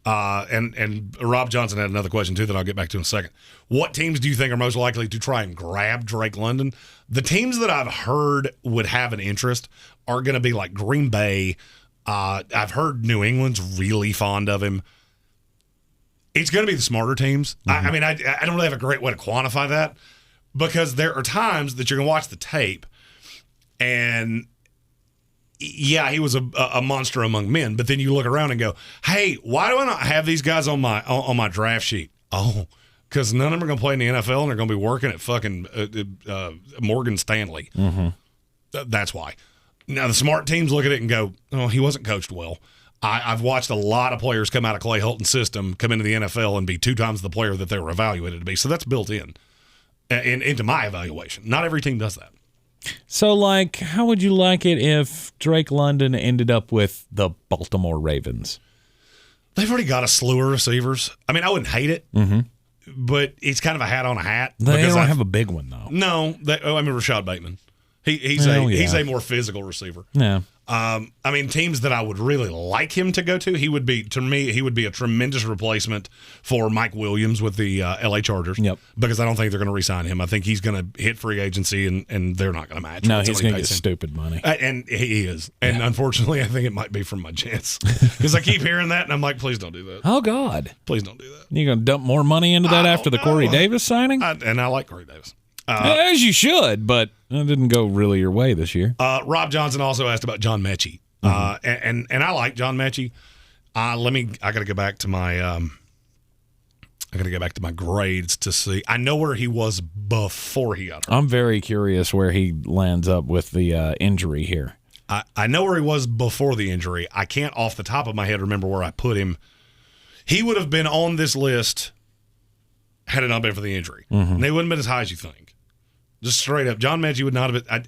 and Rob Johnson had another question too that I'll get back to in a second. What teams do you think are most likely to try and grab Drake London? The teams that I've heard would have an interest are going to be like Green Bay, I've heard New England's really fond of him. It's going to be the smarter teams. I mean, I don't really have a great way to quantify that, because there are times that you're going to watch the tape and, yeah, he was a monster among men, but then you look around and go, hey, why do I not have these guys on my draft sheet? Oh, because none of them are going to play in the NFL and they're going to be working at fucking Morgan Stanley. That's why. Now, the smart teams look at it and go, oh, he wasn't coached well. I've watched a lot of players come out of Clay Helton's system, come into the NFL, and be 2 times the player that they were evaluated to be. So that's built into my evaluation. Not every team does that. So, like, how would you like it if Drake London ended up with the Baltimore Ravens? They've already got a slew of receivers. I mean, I wouldn't hate it, but it's kind of a hat on a hat. They don't have a big one, though. No. I mean, Rashad Bateman. He's a more physical receiver. Yeah. I mean, teams that I would really like him to go to, he would be a tremendous replacement for Mike Williams with the LA Chargers. Yep. Because I don't think they're going to re-sign him. I think he's going to hit free agency and they're not going to match. No, he's going to get stupid money. And he is. And unfortunately, I think it might be from my Jets. Because I keep hearing that and I'm like, please don't do that. Oh, God. Please don't do that. You're going to dump more money into that after the Corey Davis signing? And I like Corey Davis. As you should, but it didn't go really your way this year. Rob Johnson also asked about John Mechie. And I like John Mechie. I got to go back to my grades to see. I know where he was before he got hurt. I'm very curious where he lands up with the injury here. I know where he was before the injury. I can't off the top of my head remember where I put him. He would have been on this list had it not been for the injury. And they wouldn't have been as high as you think. Just straight up, John Mechie would not have been.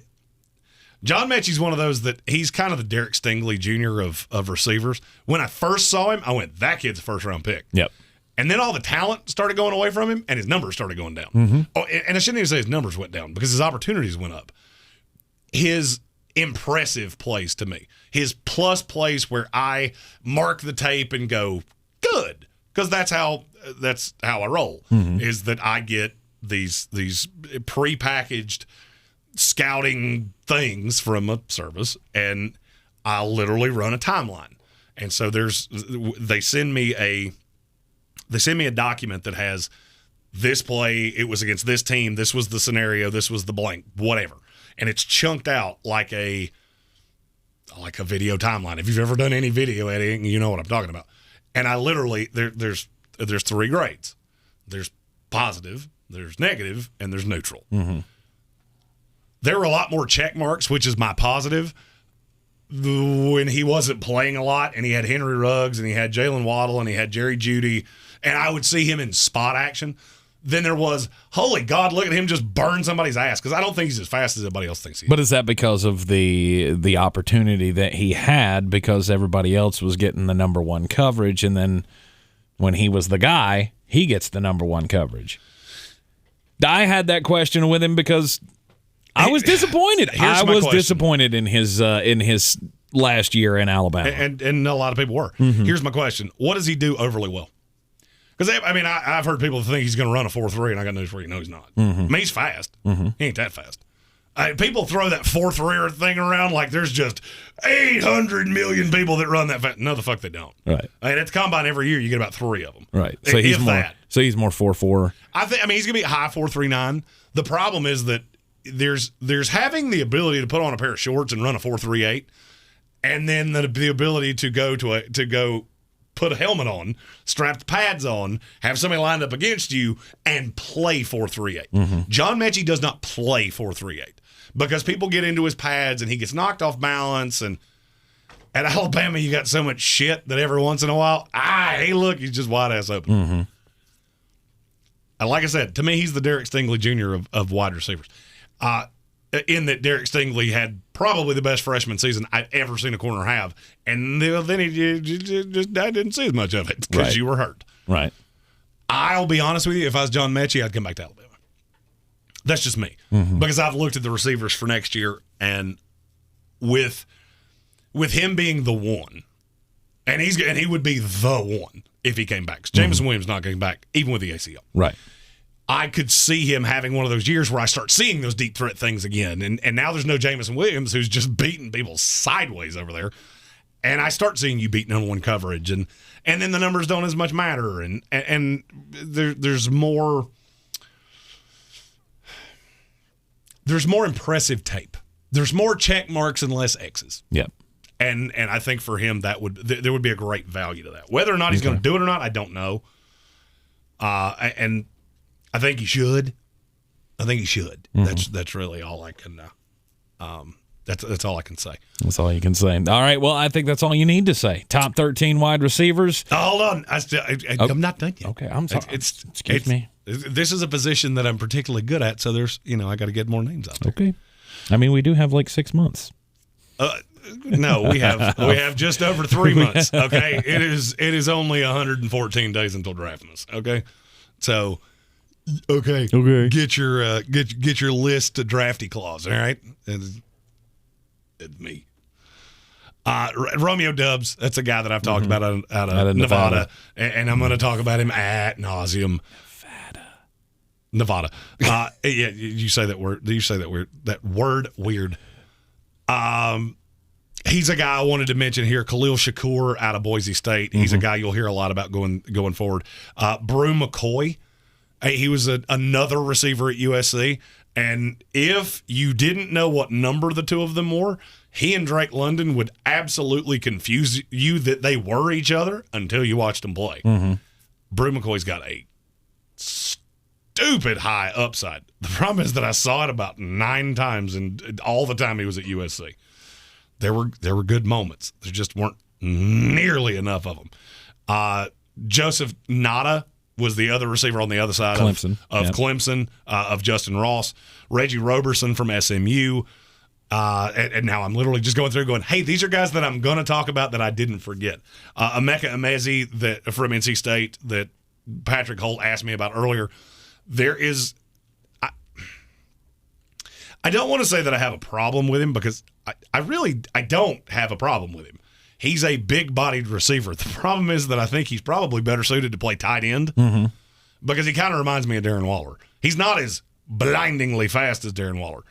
John Mechie's one of those that he's kind of the Derek Stingley Jr. of receivers. When I first saw him, I went, that kid's a first-round pick. Yep. And then all the talent started going away from him, and his numbers started going down. Oh, and I shouldn't even say his numbers went down because his opportunities went up. His impressive plays to me, his plus plays where I mark the tape and go, good, because that's how I roll, is that I get these prepackaged scouting things from a service, and I'll literally run a timeline. And so they send me a document that has this play, it was against this team, this was the scenario, this was the blank, whatever. And it's chunked out like a video timeline. If you've ever done any video editing, you know what I'm talking about. And I literally there's 3 grades. There's positive, there's negative, and there's neutral. There were a lot more check marks, which is my positive, when he wasn't playing a lot, and he had Henry Ruggs, and he had Jalen Waddle, and he had Jerry Jeudy, and I would see him in spot action. Then there was, holy God, look at him just burn somebody's ass, because I don't think he's as fast as everybody else thinks he is. But is that because of the opportunity that he had, because everybody else was getting the number 1 coverage, and then when he was the guy, he gets the number 1 coverage? I had that question with him because I was disappointed. I was disappointed in his last year in Alabama, and a lot of people were. Here's my question: what does he do overly well? Because I mean, I've heard people think he's going to run a 4.3, and I got news for you: no, he's not. I mean, he's fast. He ain't that fast. People throw that 4.3 thing around like there's just 800 million people that run that fast. No, the fuck they don't. Right. I mean, at the combine every year, you get about 3 of them. Right. So he's more. That. So he's more 4.4. I mean, he's going to be high 4.39. The problem is that there's having the ability to put on a pair of shorts and run a 4.38, and then the ability to go put a helmet on, strap the pads on, have somebody lined up against you, and play 4.38. John Mechie does not play 4.38 because people get into his pads and he gets knocked off balance. And at Alabama, you got so much shit that every once in a while, hey, look, he's just wide ass open. And like I said, to me, he's the Derek Stingley Jr. of wide receivers. In that Derek Stingley had probably the best freshman season I've ever seen a corner have, and then I didn't see as much of it because you were hurt. Right. I'll be honest with you, if I was John Mechie, I'd come back to Alabama. That's just me, because I've looked at the receivers for next year, and with him being the one, and he would be the one if he came back. Jameson Williams not getting back, even with the ACL. Right. I could see him having one of those years where I start seeing those deep threat things again. And now there's no Jameson Williams who's just beating people sideways over there. and I start seeing you beat number one coverage, and then the numbers don't as much matter, and there's more impressive tape. There's more check marks and less X's. Yep. And I think for him there would be a great value to that. Whether or not he's going to do it or not, I don't know. And I think he should. Mm-hmm. That's really all I can. That's all I can say. That's all you can say. All right. Well, I think that's all you need to say. Top 13 wide receivers. Hold on. I'm not done yet. Okay. I'm sorry. Excuse me. This is a position that I'm particularly good at, so there's I got to get more names out there. Okay. I mean, we do have like 6 months. No, we have just over 3 months. Okay, it is only 114 days until Draftmas. Okay, so okay, get your list to drafty clause. All right, it's me. Romeo Dubs, that's a guy that I've talked about out of Nevada, and I'm going to talk about him ad nauseum. Nevada. Yeah, you say that word. You say that word weird. He's a guy I wanted to mention here. Khalil Shakur out of Boise State. He's a guy you'll hear a lot about going forward. Brew McCoy. He was another receiver at USC. And if you didn't know what number the two of them were, he and Drake London would absolutely confuse you that they were each other until you watched them play. Mm-hmm. Brew McCoy's got a stupid high upside. The problem is that I saw it about 9 times, and all the time he was at USC. There were good moments. There just weren't nearly enough of them. Joseph Nada was the other receiver on the other side Clemson. of Clemson, of Justyn Ross. Reggie Roberson from SMU. And now I'm literally just going through going, hey, these are guys that I'm going to talk about that I didn't forget. Emeka Emezi from NC State that Patrick Holt asked me about earlier. There is I don't want to say that I have a problem with him because I don't have a problem with him. He's a big-bodied receiver. The problem is that I think he's probably better suited to play tight end because he kind of reminds me of Darren Waller. He's not as blindingly fast as Darren Waller.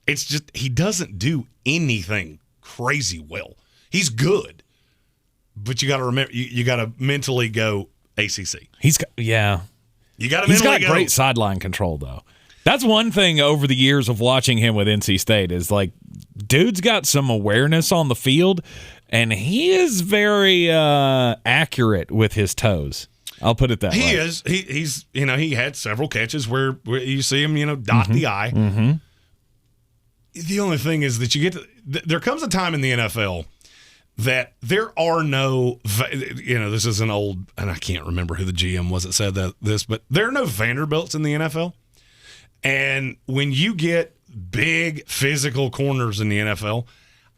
It's just he doesn't do anything crazy well. He's good, but you got to remember you got to mentally go ACC. You got to He's got great sideline control though. That's one thing over the years of watching him with NC State is like, dude's got some awareness on the field, and he is very accurate with his toes. I'll put it that way. He is. He's he had several catches where you see him dot the I. Mm-hmm. The only thing is that there comes a time in the NFL that there are no, this is an old, and I can't remember who the GM was that said this, but there are no Vanderbilts in the NFL. And when you get big physical corners in the NFL,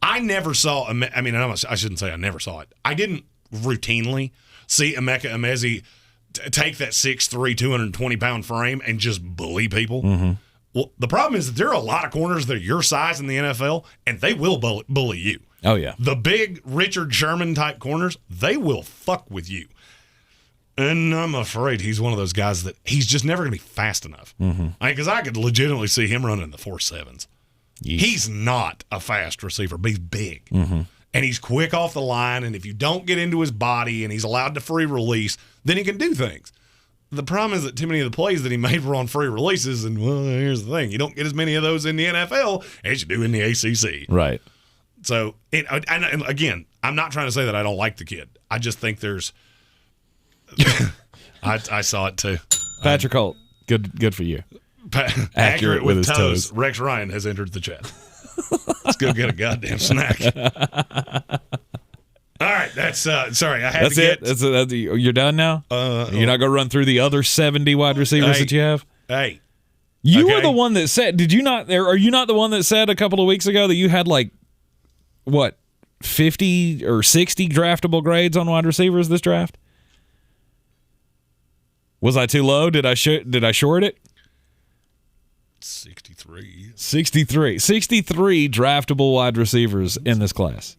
I never saw, I shouldn't say I never saw it. I didn't routinely see Emeka Emezi take that 6'3", 220-pound frame and just bully people. Mm-hmm. Well, the problem is that there are a lot of corners that are your size in the NFL, and they will bully you. Oh, yeah. The big Richard Sherman-type corners, they will fuck with you. And I'm afraid he's one of those guys that he's just never going to be fast enough. Because I could legitimately see him running the 4.7s. Yeesh. He's not a fast receiver, but he's big. Mm-hmm. And he's quick off the line, and if you don't get into his body and he's allowed to free release, then he can do things. The problem is that too many of the plays that he made were on free releases, and, well, here's the thing. You don't get as many of those in the NFL as you do in the ACC. Right. So, and again, I'm not trying to say that I don't like the kid. I just think there's I saw it too. Patrick Holt, good for you. Accurate with his toes. Rex Ryan has entered the chat. Let's go get a goddamn snack. All right, that's sorry. I had that's to get. That's you're done now. You're not going to run through the other 70 wide receivers that you have. Hey, you were the one that said. Did you not? Are you not the one that said a couple of weeks ago that you had like what 50 or 60 draftable grades on wide receivers this draft? Was I too low? Did I short it? 63 draftable wide receivers in this class.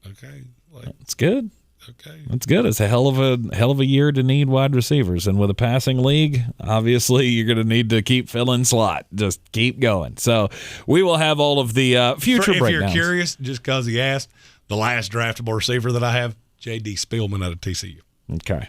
Okay, that's good. Okay, that's good. It's a hell of a year to need wide receivers, and with a passing league, obviously you're going to need to keep filling slot. Just keep going. So we will have all of the future breakdowns. If you're curious, just because he asked, the last draftable receiver that I have, J.D. Spielman out of TCU. Okay.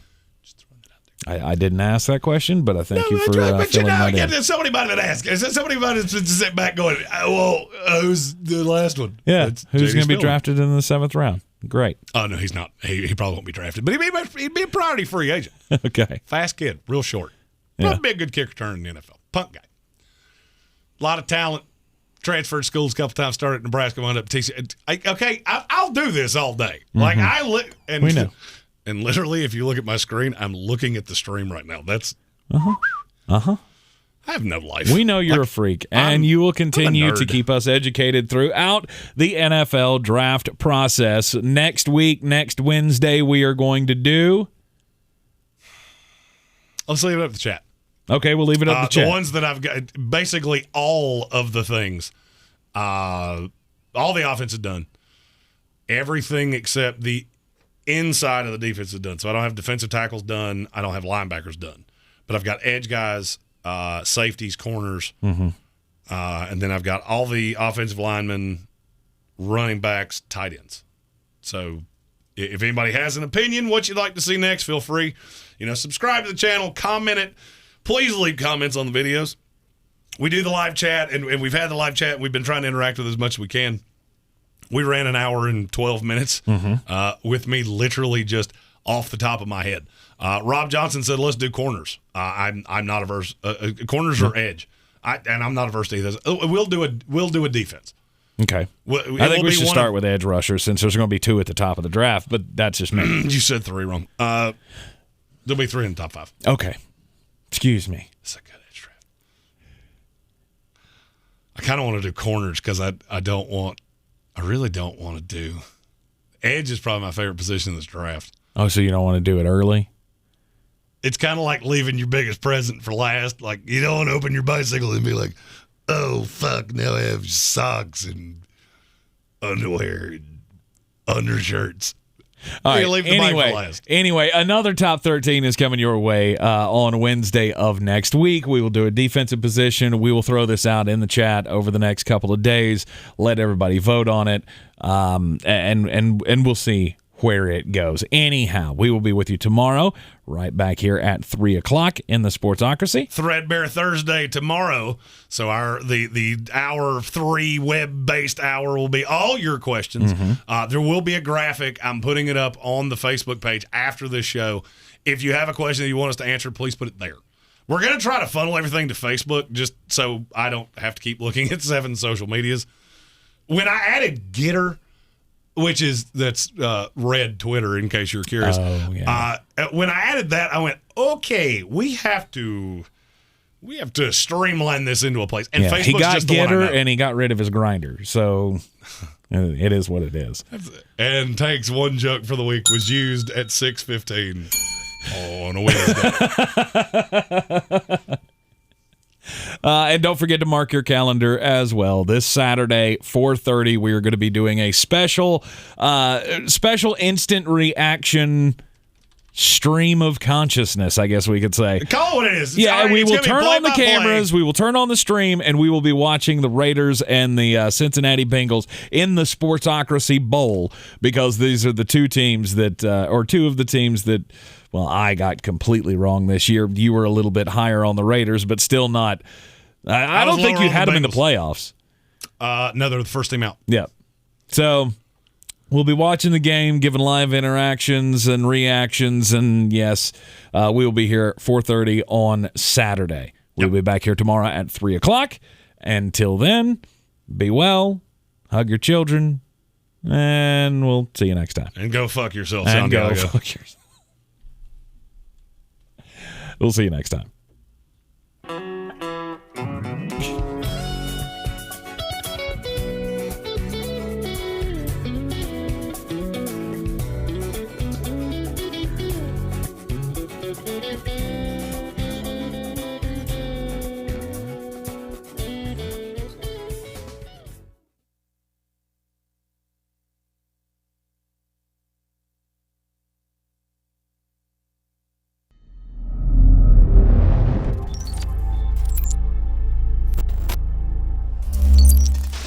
I didn't ask that question, but I thank you for filling that in. Somebody might have asked. Somebody might have sit back going, well, who's the last one? Yeah, who's going to be drafted in the 7th round? Great. Oh, no, he's not. He probably won't be drafted, but he'd be a priority free agent. Okay. Fast kid, real short. Yeah. Probably be a good kick return in the NFL. Punk guy. A lot of talent. Transferred schools a couple times, started at Nebraska, wound up at TCU. I'll do this all day. Like, we know. And literally, if you look at my screen, I'm looking at the stream right now. That's I have no life. We know you're a freak, and you will continue to keep us educated throughout the NFL draft process. Next week, next Wednesday, we are going to do. Let's leave it up to the chat. Okay, we'll leave it up to chat. The ones that I've got, basically all of the things, all the offense is done. Everything except the inside of the defense is done. So I don't have defensive tackles done. I don't have linebackers done. But I've got edge guys, safeties, corners, and then I've got all the offensive linemen, running backs, tight ends. So if anybody has an opinion, what you'd like to see next, feel free. Subscribe to the channel, comment it. Please leave comments on the videos. We do the live chat, and we've had the live chat. We've been trying to interact with as much as we can. We ran an hour and 12 minutes with me literally just off the top of my head. Rob Johnson said, let's do corners. I'm not averse. Corners or edge. I'm not averse to either. We'll do a defense. Okay. I think we should start with edge rushers since there's going to be 2 at the top of the draft, but that's just me. You said 3 wrong. There'll be 3 in the top 5. Okay. Excuse me. It's a good edge draft. I kind of want to do corners because I really don't want to do – edge is probably my favorite position in this draft. Oh, so you don't want to do it early? It's kind of like leaving your biggest present for last. Like, you don't want to open your bicycle and be like, oh, fuck, now I have socks and underwear and undershirts. All right. Anyway, another top 13 is coming your way on Wednesday of next week. We will do a defensive position. We will throw this out in the chat over the next couple of days. Let everybody vote on it, and we'll see where it goes. Anyhow, we will be with you tomorrow, right back here at 3 o'clock in the Sportsocracy. Threadbare Thursday tomorrow. So the hour 3 web-based hour will be all your questions. There will be a graphic. I'm putting it up on the Facebook page after this show. If you have a question that you want us to answer, please put it there. We're going to try to funnel everything to Facebook just so I don't have to keep looking at 7 social medias. When I added Getter, that's red Twitter, in case you're curious. Oh, yeah. When I added that, I went, okay, we have to streamline this into a place. And Facebook's he got just the Getter one I know. and he got rid of his grinder, so it is what it is. And Tank's one joke for the week was used at 6:15 on a Wednesday. And don't forget to mark your calendar as well. This Saturday, 4:30, we are going to be doing a special instant reaction stream of consciousness, I guess we could say. Call it what it is. We will turn on the cameras, we will turn on the stream, and we will be watching the Raiders and the Cincinnati Bengals in the Sportsocracy Bowl, because these are the two teams that, or two of the teams that, well, I got completely wrong this year. You were a little bit higher on the Raiders, but still not. I don't think you had them in the playoffs. No, they're the first team out. Yeah. So we'll be watching the game, giving live interactions and reactions, and yes, we will be here at 4:30 on Saturday. We'll be back here tomorrow at 3 o'clock. Until then, be well, hug your children, and we'll see you next time. And go fuck yourself, and Santiago. go fuck yourself. We'll see you next time.